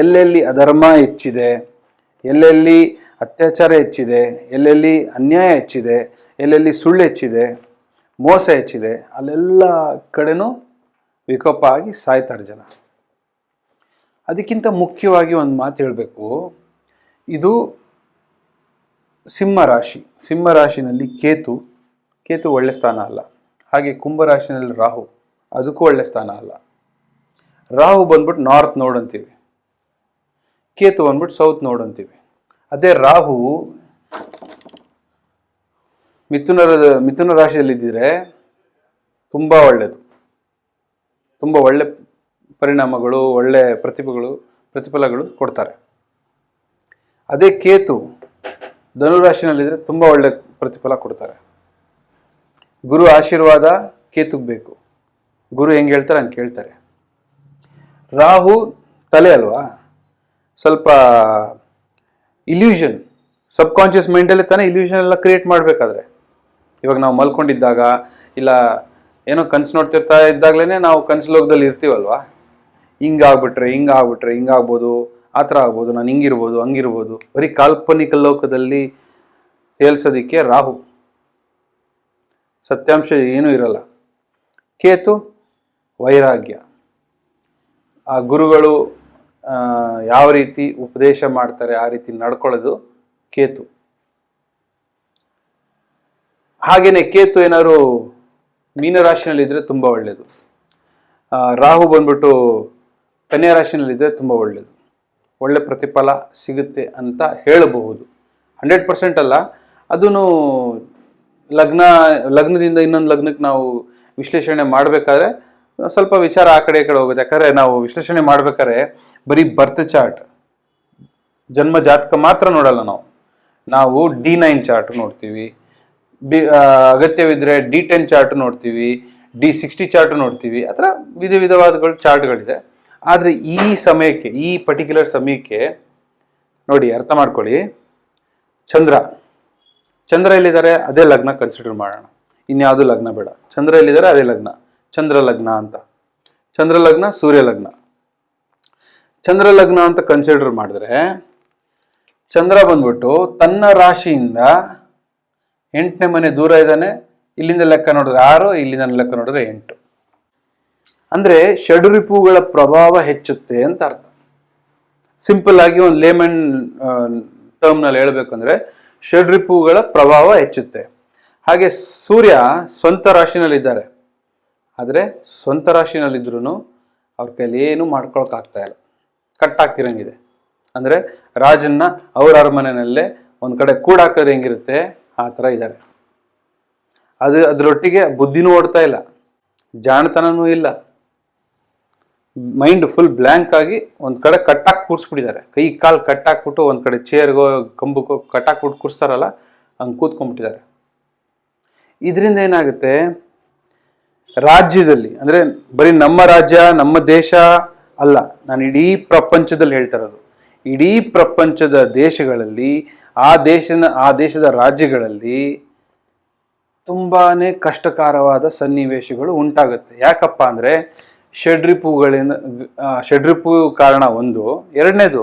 ಎಲ್ಲೆಲ್ಲಿ ಅಧರ್ಮ ಹೆಚ್ಚಿದೆ, ಎಲ್ಲೆಲ್ಲಿ ಅತ್ಯಾಚಾರ ಹೆಚ್ಚಿದೆ, ಎಲ್ಲೆಲ್ಲಿ ಅನ್ಯಾಯ ಹೆಚ್ಚಿದೆ, ಎಲ್ಲೆಲ್ಲಿ ಸುಳ್ಳು ಹೆಚ್ಚಿದೆ, ಮೋಸ ಹೆಚ್ಚಿದೆ, ಅಲ್ಲೆಲ್ಲ ಕಡೆನೂ ವಿಕೋಪ ಆಗಿ ಸಾಯ್ತಾರೆ ಜನ. ಅದಕ್ಕಿಂತ ಮುಖ್ಯವಾಗಿ ಒಂದು ಮಾತು ಹೇಳಬೇಕು. ಇದು ಸಿಂಹರಾಶಿನಲ್ಲಿ ಕೇತು ಒಳ್ಳೆ ಸ್ಥಾನ ಅಲ್ಲ. ಹಾಗೆ ಕುಂಭರಾಶಿನಲ್ಲಿ ರಾಹು, ಅದಕ್ಕೂ ಒಳ್ಳೆ ಸ್ಥಾನ ಅಲ್ಲ. ರಾಹು ಬಂದ್ಬಿಟ್ಟು ನಾರ್ತ್ ನೋಡ್ ಅಂತೀವಿ, ಕೇತು ಬಂದ್ಬಿಟ್ಟು ಸೌತ್ ನೋಡ್ ಅಂತೀವಿ. ಅದೇ ರಾಹು ಮಿಥುನ ರಾಶಿಯಲ್ಲಿದ್ದರೆ ತುಂಬ ಒಳ್ಳೆಯದು, ತುಂಬ ಒಳ್ಳೆ ಪರಿಣಾಮಗಳು, ಒಳ್ಳೆ ಪ್ರತಿಫಲಗಳು ಕೊಡ್ತಾರೆ. ಅದೇ ಕೇತು ಧನುರಾಶಿನಲ್ಲಿದ್ದರೆ ತುಂಬ ಒಳ್ಳೆ ಪ್ರತಿಫಲ ಕೊಡ್ತಾರೆ. ಗುರು ಆಶೀರ್ವಾದ ಕೇತುಗೆ ಬೇಕು. ಗುರು ಹೆಂಗೆ ಹೇಳ್ತಾರೆ ಹಂಗೆ ಕೇಳ್ತಾರೆ. ರಾಹು ತಲೆ ಅಲ್ವಾ, ಸ್ವಲ್ಪ ಇಲ್ಯೂಷನ್, ಸಬ್ಕಾನ್ಷಿಯಸ್ ಮೈಂಡಲ್ಲೇ ತಾನೇ ಇಲ್ಯೂಷನ್ ಎಲ್ಲ ಕ್ರಿಯೇಟ್ ಮಾಡಬೇಕಾದ್ರೆ. ಇವಾಗ ನಾವು ಮಲ್ಕೊಂಡಿದ್ದಾಗ ಇಲ್ಲ ಏನೋ ಕನಸು ನೋಡ್ತಿರ್ತಾ ಇದ್ದಾಗಲೇ ನಾವು ಕನಸು ಲೋಕದಲ್ಲಿ ಇರ್ತೀವಲ್ವಾ, ಹಿಂಗಾಗ್ಬೋದು, ಆ ಥರ ಆಗ್ಬೋದು, ನಾನು ಹಿಂಗಿರ್ಬೋದು ಹಂಗಿರ್ಬೋದು, ಬರೀ ಕಾಲ್ಪನಿಕ ಲೋಕದಲ್ಲಿ ತೇಲ್ಸೋದಕ್ಕೆ ರಾಹು. ಸತ್ಯಾಂಶ ಏನೂ ಇರಲ್ಲ. ಕೇತು ವೈರಾಗ್ಯ. ಆ ಗುರುಗಳು ಯಾವ ರೀತಿ ಉಪದೇಶ ಮಾಡ್ತಾರೆ ಆ ರೀತಿ ನಡ್ಕೊಳ್ಳೋದು ಕೇತು. ಹಾಗೇನೆ ಕೇತು ಏನಾದ್ರು ಮೀನರಾಶಿನಲ್ಲಿದ್ದರೆ ತುಂಬ ಒಳ್ಳೆಯದು. ರಾಹು ಬಂದ್ಬಿಟ್ಟು ಕನ್ಯಾ ರಾಶಿನಲ್ಲಿದ್ದರೆ ತುಂಬ ಒಳ್ಳೆಯದು, ಒಳ್ಳೆ ಪ್ರತಿಫಲ ಸಿಗುತ್ತೆ ಅಂತ ಹೇಳಬಹುದು. 100% ಅಲ್ಲ, ಅದೂ ಲಗ್ನದಿಂದ ಇನ್ನೊಂದು ಲಗ್ನಕ್ಕೆ ನಾವು ವಿಶ್ಲೇಷಣೆ ಮಾಡಬೇಕಾದ್ರೆ ಸ್ವಲ್ಪ ವಿಚಾರ ಆ ಕಡೆ ಈ ಕಡೆ ಹೋಗುತ್ತೆ. ಯಾಕಂದರೆ ನಾವು ವಿಶ್ಲೇಷಣೆ ಮಾಡ್ಬೇಕಾದ್ರೆ ಬರೀ ಬರ್ತ್ ಚಾರ್ಟ್, ಜನ್ಮ ಜಾತಕ ಮಾತ್ರ ನೋಡಲ್ಲ. ನಾವು D9 ಚಾರ್ಟ್ ನೋಡ್ತೀವಿ, ಅಗತ್ಯವಿದ್ದರೆ D10 ಚಾರ್ಟ್ ನೋಡ್ತೀವಿ, D60 ಚಾರ್ಟ್ ನೋಡ್ತೀವಿ. ಆ ಥರ ವಿಧವಾದಗಳು ಚಾರ್ಟ್ಗಳಿದೆ. ಆದರೆ ಈ ಸಮಯಕ್ಕೆ, ಈ ಪರ್ಟಿಕ್ಯುಲರ್ ಸಮಯಕ್ಕೆ ನೋಡಿ, ಅರ್ಥ ಮಾಡ್ಕೊಳ್ಳಿ. ಚಂದ್ರ ಎಲ್ಲಿದ್ದಾರೆ, ಅದೇ ಲಗ್ನ ಕನ್ಸಿಡರ್ ಮಾಡೋಣ. ಇನ್ಯಾವುದು ಲಗ್ನ ಬೇಡ. ಚಂದ್ರ ಎಲ್ಲಿದ್ದಾರೆ, ಅದೇ ಲಗ್ನ. ಚಂದ್ರ ಲಗ್ನ ಅಂತ, ಚಂದ್ರ ಲಗ್ನ, ಸೂರ್ಯ ಲಗ್ನ. ಚಂದ್ರ ಲಗ್ನ ಅಂತ ಕನ್ಸಿಡರ್ ಮಾಡಿದ್ರೆ ಚಂದ್ರ ಬಂದ್ಬಿಟ್ಟು ತನ್ನ ರಾಶಿಯಿಂದ 8ನೇ ಮನೆ ದೂರ ಇದ್ದಾನೆ. ಇಲ್ಲಿಂದ ಲೆಕ್ಕ ನೋಡಿದ್ರೆ 6, ಇಲ್ಲಿಂದ ಲೆಕ್ಕ ನೋಡಿದ್ರೆ 8. ಅಂದರೆ ಷಡ್ರಿಪುಗಳ ಪ್ರಭಾವ ಹೆಚ್ಚುತ್ತೆ ಅಂತ ಅರ್ಥ. ಸಿಂಪಲ್ ಆಗಿ ಒಂದು ಲೇಮನ್ ಟರ್ಮ್ನಲ್ಲಿ ಹೇಳಬೇಕಂದ್ರೆ ಷಡ್ರಿಪುಗಳ ಪ್ರಭಾವ ಹೆಚ್ಚುತ್ತೆ. ಹಾಗೆ ಸೂರ್ಯ ಸ್ವಂತ ರಾಶಿನಲ್ಲಿದ್ದಾರೆ. ಆದರೆ ಸ್ವಂತ ರಾಶಿನಲ್ಲಿದ್ರೂ ಅವ್ರ ಕೈಲಿ ಏನು ಮಾಡ್ಕೊಳಕ್ಕಾಗ್ತಾ ಇಲ್ಲ, ಕಟ್ಟಾಕಿರಂಗಿದೆ. ಅಂದರೆ ರಾಜನ್ನ ಅವ್ರ ಅರಮನೆಯಲ್ಲೇ ಒಂದು ಕಡೆ ಕೂಡಾಕೋದು ಹೆಂಗಿರುತ್ತೆ ಆ ಥರ ಇದ್ದಾರೆ. ಅದರೊಟ್ಟಿಗೆ ಬುದ್ಧಿನೂ ಓಡ್ತಾ ಇಲ್ಲ, ಜಾಣತನನೂ ಇಲ್ಲ. ಮೈಂಡ್ ಫುಲ್ ಬ್ಲ್ಯಾಂಕ್ ಆಗಿ ಒಂದು ಕಡೆ ಕಟ್ಟಾಕಿ ಕೂರಿಸ್ಬಿಟ್ಟಿದ್ದಾರೆ. ಕೈ ಕಾಲು ಕಟ್ಟಾಕ್ಬಿಟ್ಟು ಒಂದು ಕಡೆ ಚೇರ್ಗೋ ಕಂಬಕ್ಕೋ ಕಟ್ಟಾಕ್ಬಿಟ್ಟು ಕೂರಿಸ್ತಾರಲ್ಲ, ಹಂಗೆ ಕೂತ್ಕೊಂಡ್ಬಿಟ್ಟಿದ್ದಾರೆ. ಇದರಿಂದ ಏನಾಗುತ್ತೆ, ರಾಜ್ಯದಲ್ಲಿ, ಅಂದರೆ ಬರೀ ನಮ್ಮ ರಾಜ್ಯ ನಮ್ಮ ದೇಶ ಅಲ್ಲ, ನಾನು ಇಡೀ ಪ್ರಪಂಚದಲ್ಲಿ ಹೇಳ್ತಾ ಇರೋದು. ಇಡೀ ಪ್ರಪಂಚದ ದೇಶಗಳಲ್ಲಿ, ಆ ದೇಶದ ರಾಜ್ಯಗಳಲ್ಲಿ ತುಂಬಾ ಕಷ್ಟಕರವಾದ ಸನ್ನಿವೇಶಗಳು ಉಂಟಾಗುತ್ತೆ. ಯಾಕಪ್ಪ ಅಂದರೆ ಷಡ್ರಿಪು ಕಾರಣ ಒಂದು. ಎರಡನೇದು,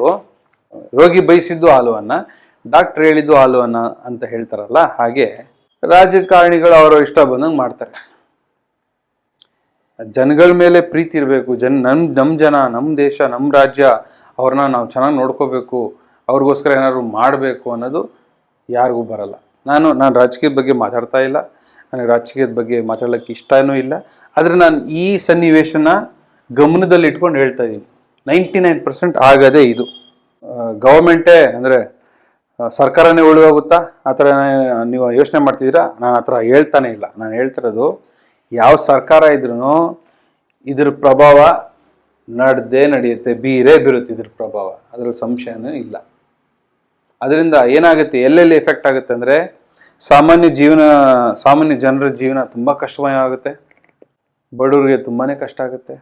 ರೋಗಿ ಬಯಸಿದ್ದು ಹಾಲುವನ್ನ, ಡಾಕ್ಟರ್ ಹೇಳಿದ್ದು ಹಾಲುವನ್ನ ಅಂತ ಹೇಳ್ತಾರಲ್ಲ, ಹಾಗೆ ರಾಜಕಾರಣಿಗಳು ಅವರ ಇಷ್ಟ ಬಂದಂಗೆ ಮಾಡ್ತಾರೆ. ಜನಗಳ ಮೇಲೆ ಪ್ರೀತಿ ಇರಬೇಕು. ನಮ್ಮ ಜನ, ನಮ್ಮ ದೇಶ, ನಮ್ಮ ರಾಜ್ಯ, ಅವ್ರನ್ನ ನಾವು ಚೆನ್ನಾಗಿ ನೋಡ್ಕೋಬೇಕು, ಅವ್ರಿಗೋಸ್ಕರ ಏನಾದ್ರು ಮಾಡಬೇಕು ಅನ್ನೋದು ಯಾರಿಗೂ ಬರಲ್ಲ. ನಾನು ರಾಜಕೀಯದ ಬಗ್ಗೆ ಮಾತಾಡ್ತಾ ಇಲ್ಲ, ನನಗೆ ರಾಜಕೀಯದ ಬಗ್ಗೆ ಮಾತಾಡೋಕ್ಕೆ ಇಷ್ಟನೂ ಇಲ್ಲ. ಆದರೆ ನಾನು ಈ ಸನ್ನಿವೇಶನ ಗಮನದಲ್ಲಿ ಇಟ್ಕೊಂಡು ಹೇಳ್ತಾ ಇದ್ದೀನಿ. 99% ಆಗದೇ ಇದು. ಗವರ್ಮೆಂಟೇ ಅಂದರೆ ಸರ್ಕಾರನೇ ಉಳಿದೋಗುತ್ತಾ ಆ ಥರ ನೀವು ಯೋಚನೆ ಮಾಡ್ತಿದ್ದೀರಾ? ನಾನು ಆ ಥರ ಹೇಳ್ತಾನೆ ಇಲ್ಲ. ನಾನು ಹೇಳ್ತಿರೋದು, ಯಾವ ಸರ್ಕಾರ ಇದ್ರೂ ಇದ್ರ ಪ್ರಭಾವ ನಡೆಯುತ್ತೆ, ಬೀರುತ್ತೆ ಇದ್ರ ಪ್ರಭಾವ, ಅದರಲ್ಲಿ ಸಂಶಯನೂ ಇಲ್ಲ. ಅದರಿಂದ ಏನಾಗುತ್ತೆ, ಎಲ್ಲೆಲ್ಲಿ ಎಫೆಕ್ಟ್ ಆಗುತ್ತೆ ಅಂದರೆ ಸಾಮಾನ್ಯ ಜನರ ಜೀವನ ತುಂಬ ಕಷ್ಟಮಯವಾಗುತ್ತೆ. ಬಡವರಿಗೆ ತುಂಬಾ ಕಷ್ಟ ಆಗುತ್ತೆ.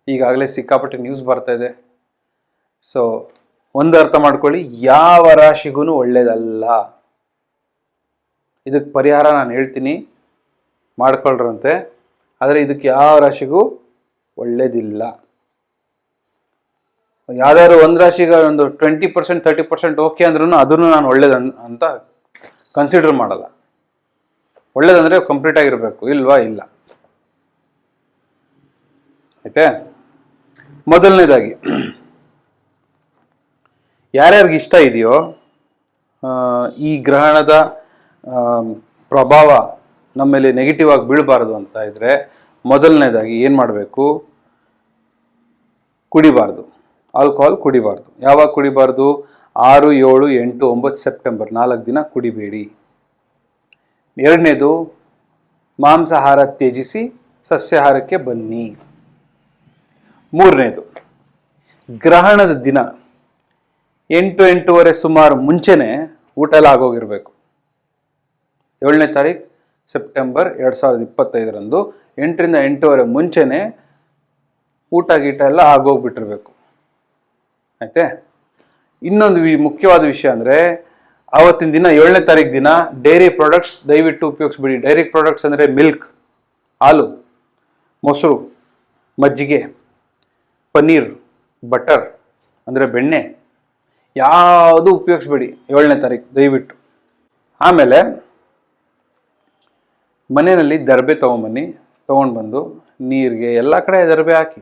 ಈಗಾಗಲೇ ಸಿಕ್ಕಾಪಟ್ಟೆ ನ್ಯೂಸ್ ಬರ್ತಾ ಇದೆ. ಸೊ ಒಂದು ಅರ್ಥ ಮಾಡ್ಕೊಳ್ಳಿ, ಯಾವ ರಾಶಿಗೂ ಒಳ್ಳೇದಲ್ಲ. ಇದಕ್ಕೆ ಪರಿಹಾರ ನಾನು ಹೇಳ್ತೀನಿ, ಮಾಡ್ಕೊಳ್ರಂತೆ. ಆದರೆ ಇದಕ್ಕೆ ಯಾವ ರಾಶಿಗೂ ಒಳ್ಳೇದಿಲ್ಲ. ಯಾವ್ದಾದ್ರು ಒಂದು ರಾಶಿಗೆ ಒಂದು 20% 30% ಓಕೆ ಅಂದ್ರೂ ಅದನ್ನು ನಾನು ಒಳ್ಳೇದು ಅಂತ ಕನ್ಸಿಡರ್ ಮಾಡಲ್ಲ. ಒಳ್ಳೇದಂದರೆ ಕಂಪ್ಲೀಟ್ ಆಗಿರಬೇಕು, ಇಲ್ವಾ? ಇಲ್ಲ. ಆಯ್ತಾ? ಮೊದಲನೇದಾಗಿ, ಯಾರ್ಯಾರಿಗೆ ಇಷ್ಟ ಇದೆಯೋ ಈ ಗ್ರಹಣದ ಪ್ರಭಾವ ನಮ್ಮ ಮೇಲೆ ನೆಗೆಟಿವ್ ಆಗಿ ಬೀಳಬಾರ್ದು ಅಂತ ಇದ್ರೆ, ಮೊದಲನೇದಾಗಿ ಏನು ಮಾಡಬೇಕು, ಕುಡಿಬಾರ್ದು, ಆಲ್ಕೋಹಾಲ್ ಕುಡಿಬಾರ್ದು. ಯಾವಾಗ ಕುಡಿಬಾರ್ದು? 6, 7, 8, 9 ಸೆಪ್ಟೆಂಬರ್ 4 ದಿನ ಕುಡಿಬೇಡಿ. ಎರಡನೇದು, ಮಾಂಸಾಹಾರ ತ್ಯಜಿಸಿ ಸಸ್ಯಾಹಾರಕ್ಕೆ ಬನ್ನಿ. ಮೂರನೇದು, ಗ್ರಹಣದ ದಿನ 8, 8:30 ಸುಮಾರು ಮುಂಚೆನೇ ಊಟ ಎಲ್ಲ ಆಗೋಗಿರಬೇಕು. 7ನೇ ತಾರೀಕು ಸೆಪ್ಟೆಂಬರ್ 2025 8ರಿಂದ 8:30 ಮುಂಚೆನೇ ಊಟ ಗೀಟ ಎಲ್ಲ ಆಗೋಗ್ಬಿಟ್ಟಿರ್ಬೇಕು. ಆಯ್ತೆ? ಇನ್ನೊಂದು ಮುಖ್ಯವಾದ ವಿಷಯ ಅಂದರೆ, ಆವತ್ತಿನ ದಿನ 7ನೇ ತಾರೀಕು ದಿನ ಡೈರಿ ಪ್ರಾಡಕ್ಟ್ಸ್ ದಯವಿಟ್ಟು ಉಪಯೋಗಿಸ್ಬಿಡಿ. ಡೈರಿ ಪ್ರಾಡಕ್ಟ್ಸ್ ಅಂದರೆ ಮಿಲ್ಕ್, ಹಾಲು, ಮೊಸರು, ಮಜ್ಜಿಗೆ, ಪನ್ನೀರ್, ಬಟರ್ ಅಂದರೆ ಬೆಣ್ಣೆ, ಯಾವುದು ಉಪಯೋಗಿಸ್ಬೇಡಿ 7ನೇ ತಾರೀಕು ದಯವಿಟ್ಟು. ಆಮೇಲೆ ಮನೆಯಲ್ಲಿ ದರ್ಬೆ ತೊಗೊಂಡು ಬಂದು ನೀರಿಗೆ ಎಲ್ಲ ಕಡೆ ದರ್ಬೆ ಹಾಕಿ,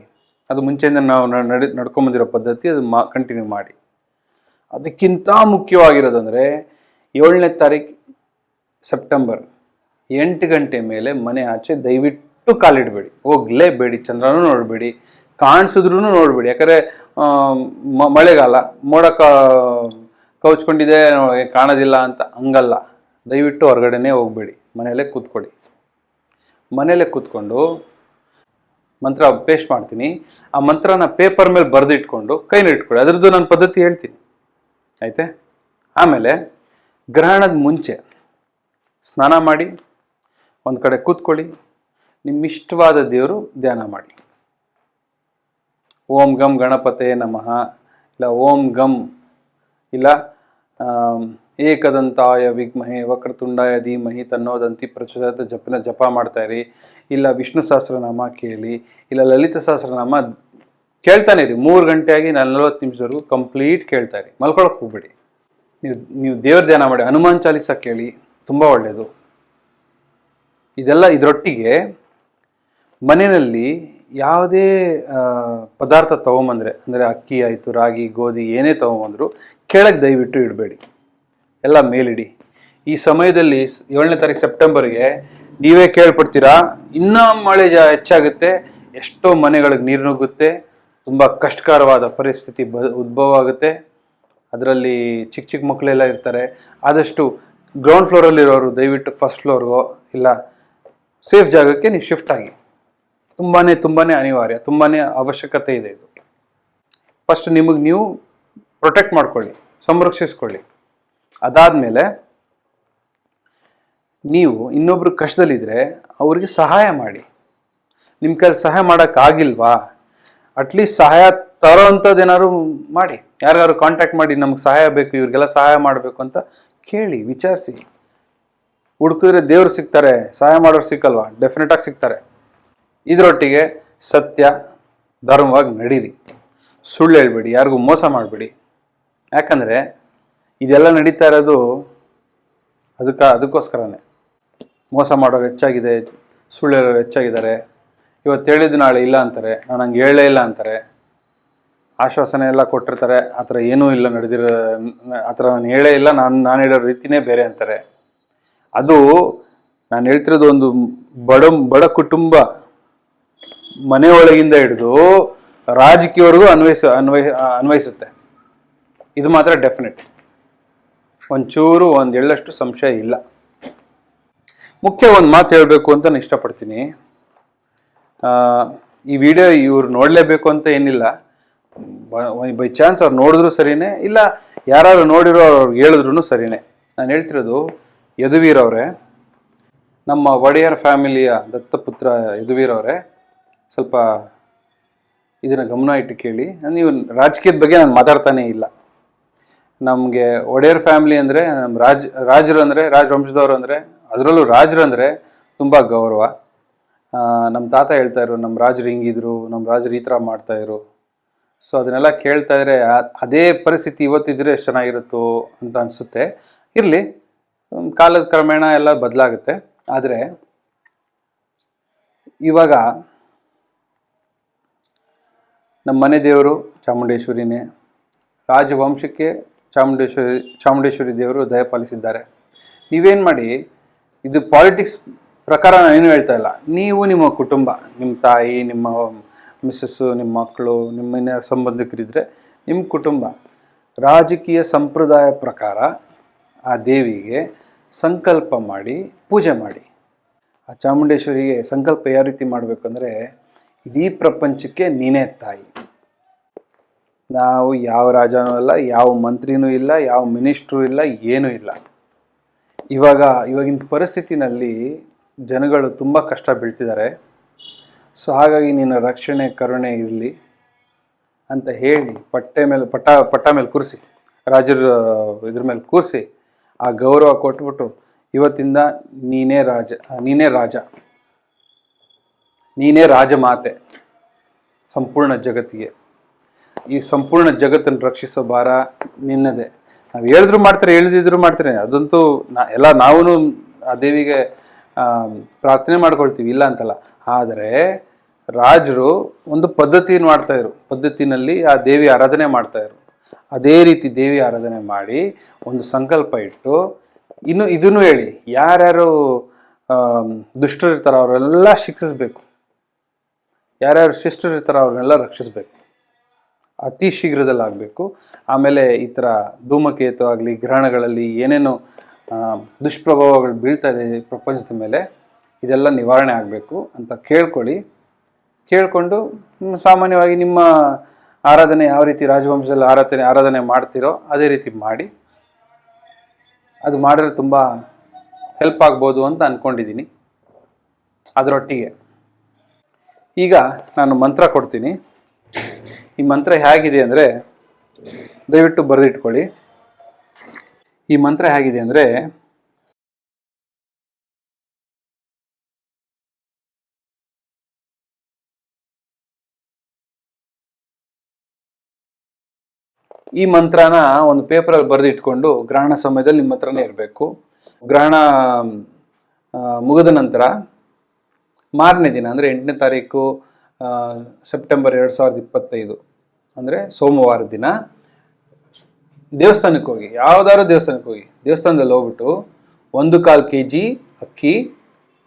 ಅದು ಮುಂಚೆಯಿಂದ ನಾವು ನಡ್ಕೊಂಬಂದಿರೋ ಪದ್ಧತಿ, ಅದು ಕಂಟಿನ್ಯೂ ಮಾಡಿ. ಅದಕ್ಕಿಂತ ಮುಖ್ಯವಾಗಿರೋದಂದರೆ 7ನೇ ತಾರೀಕು ಸೆಪ್ಟೆಂಬರ್ 8 ಗಂಟೆ ಮೇಲೆ ಮನೆ ಆಚೆ ದಯವಿಟ್ಟು ಕಾಲಿಡಬೇಡಿ, ಹೋಗಲೇಬೇಡಿ. ಚಂದ್ರನೂ ನೋಡಬೇಡಿ, ಕಾಣಿಸಿದ್ರೂ ನೋಡಬೇಡಿ. ಯಾಕಂದರೆ ಮಳೆಗಾಲ, ಮೋಡ ಕೌಚ್ಕೊಂಡಿದೆ, ಕಾಣೋದಿಲ್ಲ ಅಂತ ಹಂಗಲ್ಲ. ದಯವಿಟ್ಟು ಹೊರಗಡೆನೇ ಹೋಗಬೇಡಿ, ಮನೆಯಲ್ಲೇ ಕೂತ್ಕೊಳ್ಳಿ. ಮನೆಯಲ್ಲೇ ಕೂತ್ಕೊಂಡು ಮಂತ್ರ ಪೇಸ್ಟ್ ಮಾಡ್ತೀನಿ, ಆ ಮಂತ್ರನ ಪೇಪರ್ ಮೇಲೆ ಬರೆದಿಟ್ಕೊಂಡು ಕೈನ ಇಟ್ಕೊಳ್ಳಿ. ಅದರದ್ದು ನಾನು ಪದ್ಧತಿ ಹೇಳ್ತೀನಿ, ಆಯ್ತೆ? ಆಮೇಲೆ ಗ್ರಹಣದ ಮುಂಚೆ ಸ್ನಾನ ಮಾಡಿ ಒಂದು ಕಡೆ ಕೂತ್ಕೊಳ್ಳಿ. ನಿಮ್ಮಿಷ್ಟವಾದ ದೇವರು ಧ್ಯಾನ ಮಾಡಿ. ಓಂ ಗಂ ಗಣಪತೆ ನಮಃ, ಇಲ್ಲ ಓಂ ಗಂ, ಇಲ್ಲ ಏಕದಂತಾಯ ವಿದ್ಮಹೇ ವಕ್ರತುಂಡಾಯ ಧೀಮಹಿ ತನ್ನೋದಂತಿ ಪ್ರಚೋದಯಾತ್ ಜಪ ಮಾಡ್ತಾಯಿರಿ. ಇಲ್ಲ ವಿಷ್ಣು ಸಹಸ್ರನಾಮ ಕೇಳಿ, ಇಲ್ಲ ಲಲಿತ ಸಹಸ್ರನಾಮ ಕೇಳ್ತಾನೆ ಇರಿ. 3 ಗಂಟೆಯಾಗಿ 40 ನಿಮಿಷದವರೆಗೂ ಕಂಪ್ಲೀಟ್ ಕೇಳ್ತಾ ಇರಿ. ಮಲ್ಕೊಳಕ್ಕೆ ಹೋಗ್ಬೇಡಿ. ನೀವು ದೇವ್ರ ಧ್ಯಾನ ಮಾಡಿ. ಹನುಮಾನ್ ಚಾಲೀಸ ಕೇಳಿ, ತುಂಬ ಒಳ್ಳೆಯದು. ಇದರೊಟ್ಟಿಗೆ ಮನೆಯಲ್ಲಿ ಯಾವುದೇ ಪದಾರ್ಥ ತೊಗೊಂಬಂದರೆ, ಅಂದರೆ ಅಕ್ಕಿ ಆಯಿತು, ರಾಗಿ, ಗೋಧಿ ಏನೇ ತೊಗೊಂಬಂದ್ರು ಕೆಳಗೆ ದಯವಿಟ್ಟು ಇಡಬೇಡಿ, ಎಲ್ಲ ಮೇಲಿಡಿ. ಈ ಸಮಯದಲ್ಲಿ 7ನೇ ತಾರೀಕು ಸೆಪ್ಟೆಂಬರ್ಗೆ ನೀವೇ ಕೇಳ್ಪಡ್ತೀರಾ, ಇನ್ನೂ ಮಳೆ ಹೆಚ್ಚಾಗುತ್ತೆ, ಎಷ್ಟೋ ಮನೆಗಳಿಗೆ ನೀರು ನುಗ್ಗುತ್ತೆ, ತುಂಬ ಕಷ್ಟಕರವಾದ ಪರಿಸ್ಥಿತಿ ಉದ್ಭವ ಆಗುತ್ತೆ. ಅದರಲ್ಲಿ ಚಿಕ್ಕ ಚಿಕ್ಕ ಮಕ್ಕಳೆಲ್ಲ ಇರ್ತಾರೆ. ಆದಷ್ಟು ಗ್ರೌಂಡ್ ಫ್ಲೋರಲ್ಲಿರೋರು ದಯವಿಟ್ಟು ಫಸ್ಟ್ ಫ್ಲೋರ್ಗೋ ಇಲ್ಲ ಸೇಫ್ ಜಾಗಕ್ಕೆ ನೀವು ಶಿಫ್ಟ್ ಆಗಿ. ತುಂಬಾ ಅನಿವಾರ್ಯ, ತುಂಬಾ ಅವಶ್ಯಕತೆ ಇದೆ ಇದು. ಫಸ್ಟ್ ನಿಮಗೆ ನೀವು ಪ್ರೊಟೆಕ್ಟ್ ಮಾಡ್ಕೊಳ್ಳಿ, ಸಂರಕ್ಷಿಸ್ಕೊಳ್ಳಿ. ಅದಾದಮೇಲೆ ನೀವು ಇನ್ನೊಬ್ರು ಕಷ್ಟದಲ್ಲಿದ್ದರೆ ಅವ್ರಿಗೆ ಸಹಾಯ ಮಾಡಿ. ನಿಮ್ಮ ಕೈಲಿ ಸಹಾಯ ಮಾಡೋಕ್ಕಾಗಿಲ್ವಾ, ಅಟ್ಲೀಸ್ಟ್ ಸಹಾಯ ತರೋ ಅಂಥದ್ದು ಏನಾದ್ರು ಮಾಡಿ. ಯಾರ್ಯಾರು ಕಾಂಟ್ಯಾಕ್ಟ್ ಮಾಡಿ, ನಮ್ಗೆ ಸಹಾಯ ಬೇಕು, ಇವ್ರಿಗೆಲ್ಲ ಸಹಾಯ ಮಾಡಬೇಕು ಅಂತ ಕೇಳಿ, ವಿಚಾರಿಸಿ. ಹುಡುಕಿದ್ರೆ ದೇವ್ರು ಸಿಗ್ತಾರೆ, ಸಹಾಯ ಮಾಡೋರು ಸಿಕ್ಕಲ್ವಾ? ಡೆಫಿನೆಟಾಗಿ ಸಿಗ್ತಾರೆ. ಇದರೊಟ್ಟಿಗೆ ಸತ್ಯ ಧರ್ಮವಾಗಿ ನಡೀರಿ, ಸುಳ್ಳು ಹೇಳ್ಬೇಡಿ, ಯಾರಿಗೂ ಮೋಸ ಮಾಡಬೇಡಿ. ಯಾಕಂದರೆ ಇದೆಲ್ಲ ನಡೀತಾ ಇರೋದು ಅದಕ್ಕೋಸ್ಕರನೇ. ಮೋಸ ಮಾಡೋರು ಹೆಚ್ಚಾಗಿದೆ, ಸುಳ್ಳು ಹೇಳೋರು ಹೆಚ್ಚಾಗಿದ್ದಾರೆ. ಇವತ್ತು ಹೇಳಿದ್ದು ನಾಳೆ ಇಲ್ಲ ಅಂತಾರೆ, ನಾನು ಹಂಗೆ ಹೇಳೇ ಇಲ್ಲ ಅಂತಾರೆ. ಆಶ್ವಾಸನೆ ಎಲ್ಲ ಕೊಟ್ಟಿರ್ತಾರೆ, ಆ ಥರ ಏನೂ ಇಲ್ಲ ನಡೆದಿರೋ, ಆ ಥರ ನಾನು ಹೇಳೇ ಇಲ್ಲ, ನಾನು ಹೇಳೋ ರೀತಿಯೇ ಬೇರೆ ಅಂತಾರೆ. ಅದು ನಾನು ಹೇಳ್ತಿರೋದು ಒಂದು ಬಡ ಕುಟುಂಬ ಮನೆಯೊಳಗಿಂದ ಹಿಡಿದು ರಾಜಕೀಯವರೆಗೂ ಅನ್ವಯಿಸುತ್ತೆ. ಇದು ಮಾತ್ರ ಡೆಫಿನೆಟ್, ಒಂಚೂರು ಎಳ್ಳಷ್ಟು ಸಂಶಯ ಇಲ್ಲ. ಮುಖ್ಯ ಒಂದು ಮಾತು ಹೇಳಬೇಕು ಅಂತ ನಾನು ಇಷ್ಟಪಡ್ತೀನಿ. ಈ ವಿಡಿಯೋ ಇವ್ರು ನೋಡಲೇಬೇಕು ಅಂತ ಏನಿಲ್ಲ, ಬೈ ಚಾನ್ಸ್ ಅವ್ರು ನೋಡಿದ್ರು ಸರಿಯೇ, ಇಲ್ಲ ಯಾರು ನೋಡಿರೋ ಅವ್ರಿಗೆ ಹೇಳಿದ್ರು ಸರಿಯೇ. ನಾನು ಹೇಳ್ತಿರೋದು ಯದುವೀರವರೇ, ನಮ್ಮ ಒಡೆಯರ್ ಫ್ಯಾಮಿಲಿಯ ದತ್ತಪುತ್ರ ಯದುವೀರವರೇ, ಸ್ವಲ್ಪ ಇದನ್ನು ಗಮನ ಇಟ್ಟು ಕೇಳಿ. ನೀವು ರಾಜಕೀಯದ ಬಗ್ಗೆ ನಾನು ಮಾತಾಡ್ತಾನೇ ಇಲ್ಲ. ನಮಗೆ ಒಡೆಯರ್ ಫ್ಯಾಮಿಲಿ ಅಂದರೆ, ನಮ್ಮ ರಾಜರು ಅಂದರೆ, ರಾಜವಂಶದವರು ಅಂದರೆ, ಅದರಲ್ಲೂ ರಾಜರು ಅಂದರೆ ತುಂಬ ಗೌರವ. ನಮ್ಮ ತಾತ ಹೇಳ್ತಾಯಿದ್ರು, ನಮ್ಮ ರಾಜರು ಹಿಂಗಿದ್ರು, ನಮ್ಮ ರಾಜರು ಈ ಥರ ಮಾಡ್ತಾಯಿದ್ರು. ಸೊ ಅದನ್ನೆಲ್ಲ ಕೇಳ್ತಾ ಇದ್ರೆ ಅದೇ ಪರಿಸ್ಥಿತಿ ಇವತ್ತಿದ್ರೆ ಎಷ್ಟು ಚೆನ್ನಾಗಿರುತ್ತೋ ಅಂತ ಅನಿಸುತ್ತೆ. ಇರಲಿ, ಕಾಲದ ಕ್ರಮೇಣ ಎಲ್ಲ ಬದಲಾಗುತ್ತೆ. ಆದರೆ ಇವಾಗ ನಮ್ಮ ಮನೆ ದೇವರು ಚಾಮುಂಡೇಶ್ವರಿನೇ. ರಾಜವಂಶಕ್ಕೆ ಚಾಮುಂಡೇಶ್ವರಿ ದೇವರು ದಯಪಾಲಿಸಿದ್ದಾರೆ. ನೀವೇನು ಮಾಡಿ, ಇದು ಪಾಲಿಟಿಕ್ಸ್ ಪ್ರಕಾರ ನಾನೇನು ಹೇಳ್ತಾ ಇಲ್ಲ. ನೀವು ನಿಮ್ಮ ಕುಟುಂಬ, ನಿಮ್ಮ ತಾಯಿ, ನಿಮ್ಮ ಮಿಸ್ಸಸ್ಸು, ನಿಮ್ಮ ಮಕ್ಕಳು, ನಿಮ್ಮ ಸಂಬಂಧಿಕರಿದ್ದರೆ ನಿಮ್ಮ ಕುಟುಂಬ ರಾಜಕೀಯ ಸಂಪ್ರದಾಯ ಪ್ರಕಾರ ಆ ದೇವಿಗೆ ಸಂಕಲ್ಪ ಮಾಡಿ ಪೂಜೆ ಮಾಡಿ. ಆ ಚಾಮುಂಡೇಶ್ವರಿಗೆ ಸಂಕಲ್ಪ ಯಾವ ರೀತಿ ಮಾಡಬೇಕಂದ್ರೆ, ಇಡೀ ಪ್ರಪಂಚಕ್ಕೆ ನೀನೇ ತಾಯಿ. ನಾವು ಯಾವ ರಾಜನೂ ಅಲ್ಲ, ಯಾವ ಮಂತ್ರಿನೂ ಇಲ್ಲ, ಯಾವ ಮಿನಿಸ್ಟ್ರೂ ಇಲ್ಲ, ಏನೂ ಇಲ್ಲ. ಇವಾಗಿನ ಪರಿಸ್ಥಿತಿನಲ್ಲಿ ಜನಗಳು ತುಂಬ ಕಷ್ಟ ಬೀಳ್ತಿದ್ದಾರೆ. ಸೊ ಹಾಗಾಗಿ ನಿನ್ನ ರಕ್ಷಣೆ ಕರುಣೆ ಇರಲಿ ಅಂತ ಹೇಳಿ ಪಟ್ಟ ಮೇಲೆ ಕೂರಿಸಿ, ರಾಜರ ಇದ್ರ ಮೇಲೆ ಕೂರಿಸಿ ಆ ಗೌರವ ಕೊಟ್ಬಿಟ್ಟು, ಇವತ್ತಿಂದ ನೀನೇ ರಾಜಮಾತೆ ಸಂಪೂರ್ಣ ಜಗತ್ತಿಗೆ. ಈ ಸಂಪೂರ್ಣ ಜಗತ್ತನ್ನು ರಕ್ಷಿಸೋ ಭಾರ ನಿನ್ನದೇ. ನಾವು ಹೇಳಿದ್ರು ಮಾಡ್ತಾರೆ, ಹೇಳಿದ್ರು ಮಾಡ್ತಾರೆ. ಅದಂತೂ ನಾವು ಆ ದೇವಿಗೆ ಪ್ರಾರ್ಥನೆ ಮಾಡ್ಕೊಳ್ತೀವಿ, ಇಲ್ಲ ಅಂತಲ್ಲ. ಆದರೆ ರಾಜರು ಒಂದು ಪದ್ಧತಿನಲ್ಲಿ ಆ ದೇವಿ ಆರಾಧನೆ ಮಾಡ್ತಾಯಿದ್ರು. ಅದೇ ರೀತಿ ದೇವಿ ಆರಾಧನೆ ಮಾಡಿ ಒಂದು ಸಂಕಲ್ಪ ಇಟ್ಟು, ಇದನ್ನು ಹೇಳಿ, ಯಾರ್ಯಾರು ದುಷ್ಟರು ಇರ್ತಾರೋ ಅವರೆಲ್ಲ ಶಿಕ್ಷಿಸಬೇಕು, ಯಾರ್ಯಾರು ಶಿಷ್ಟರು ಇರ್ತಾರೋ ಅವ್ರನ್ನೆಲ್ಲ ರಕ್ಷಿಸಬೇಕು, ಅತಿ ಶೀಘ್ರದಲ್ಲಿ ಆಗಬೇಕು. ಆಮೇಲೆ ಈ ಥರ ಧೂಮಕೇತು ಆಗಲಿ, ಗ್ರಹಣಗಳಲ್ಲಿ ಏನೇನು ದುಷ್ಪ್ರಭಾವಗಳು ಬೀಳ್ತಾ ಇದೆ ಪ್ರಪಂಚದ ಮೇಲೆ, ಇದೆಲ್ಲ ನಿವಾರಣೆ ಆಗಬೇಕು ಅಂತ ಕೇಳಿಕೊಂಡು ಸಾಮಾನ್ಯವಾಗಿ ನಿಮ್ಮ ಆರಾಧನೆ ಯಾವ ರೀತಿ ರಾಜವಂಶದಲ್ಲಿ ಆರಾಧನೆ ಮಾಡ್ತೀರೋ ಅದೇ ರೀತಿ ಮಾಡಿ. ಅದು ಮಾಡಿದ್ರೆ ತುಂಬ ಹೆಲ್ಪ್ ಆಗ್ಬೋದು ಅಂತ ಅಂದ್ಕೊಂಡಿದ್ದೀನಿ. ಅದರೊಟ್ಟಿಗೆ ಈಗ ನಾನು ಮಂತ್ರ ಕೊಡ್ತೀನಿ. ಈ ಮಂತ್ರ ಹೇಗಿದೆ ಅಂದರೆ ದಯವಿಟ್ಟು ಬರೆದಿಟ್ಕೊಳ್ಳಿ. ಈ ಮಂತ್ರ ಹೇಗಿದೆ ಅಂದರೆ, ಈ ಮಂತ್ರನ ಒಂದು ಪೇಪರಲ್ಲಿ ಬರೆದಿಟ್ಕೊಂಡು ಗ್ರಹಣ ಸಮಯದಲ್ಲಿ ನಿಮ್ಮ ಹತ್ರನೇ ಇರಬೇಕು. ಗ್ರಹಣ ಮುಗಿದ ನಂತರ ಮಾರನೇ ದಿನ ಅಂದರೆ 8ನೇ ತಾರೀಕು ಸೆಪ್ಟೆಂಬರ್ 2025 ಅಂದರೆ ಸೋಮವಾರ ದಿನ ದೇವಸ್ಥಾನಕ್ಕೆ ಹೋಗಿ, ಯಾವುದಾದ್ರು ದೇವಸ್ಥಾನದಲ್ಲಿ ಹೋಗ್ಬಿಟ್ಟು 1/4 kg ಅಕ್ಕಿ,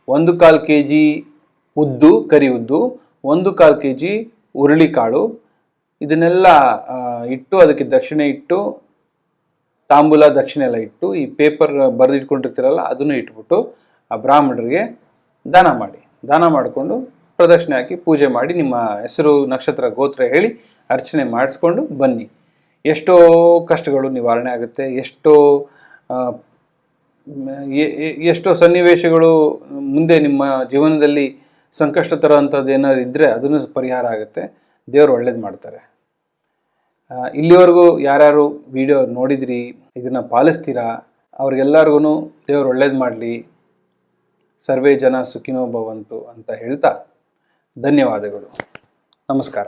1/4 kg ಉದ್ದು, ಕರಿ ಉದ್ದು, 1/4 kg ಹುರುಳಿಕಾಳು, ಇದನ್ನೆಲ್ಲ ಇಟ್ಟು ಅದಕ್ಕೆ ದಕ್ಷಿಣೆ ಇಟ್ಟು, ತಾಂಬೂಲ ದಕ್ಷಿಣೆ ಎಲ್ಲ ಇಟ್ಟು, ಈ ಪೇಪರ್ ಬರೆದಿಟ್ಕೊಂಡಿರ್ತೀರಲ್ಲ ಅದನ್ನು ಇಟ್ಬಿಟ್ಟು ಆ ಬ್ರಾಹ್ಮಣರಿಗೆ ದಾನ ಮಾಡಿಕೊಂಡು ಪ್ರದಕ್ಷಿಣೆ ಹಾಕಿ ಪೂಜೆ ಮಾಡಿ ನಿಮ್ಮ ಹೆಸರು, ನಕ್ಷತ್ರ, ಗೋತ್ರ ಹೇಳಿ ಅರ್ಚನೆ ಮಾಡಿಸ್ಕೊಂಡು ಬನ್ನಿ. ಎಷ್ಟೋ ಕಷ್ಟಗಳು ನಿವಾರಣೆ ಆಗುತ್ತೆ. ಎಷ್ಟೋ ಸನ್ನಿವೇಶಗಳು ಮುಂದೆ ನಿಮ್ಮ ಜೀವನದಲ್ಲಿ ಸಂಕಷ್ಟ ತರುವಂಥದ್ದು ಏನಾದ್ರು ಇದ್ದರೆ ಅದನ್ನು ಪರಿಹಾರ ಆಗುತ್ತೆ. ದೇವರು ಒಳ್ಳೇದು ಮಾಡ್ತಾರೆ. ಇಲ್ಲಿವರೆಗೂ ಯಾರ್ಯಾರು ವಿಡಿಯೋ ನೋಡಿದ್ರಿ, ಇದನ್ನು ಪಾಲಿಸ್ತೀರಾ, ಅವ್ರಿಗೆಲ್ಲರಿಗೂ ದೇವರು ಒಳ್ಳೇದು ಮಾಡಲಿ. ಸರ್ವೇ ಜನ ಸುಖಿನೋ ಭವಂತು ಅಂತ ಹೇಳ್ತಾ ಧನ್ಯವಾದಗಳು. ನಮಸ್ಕಾರ.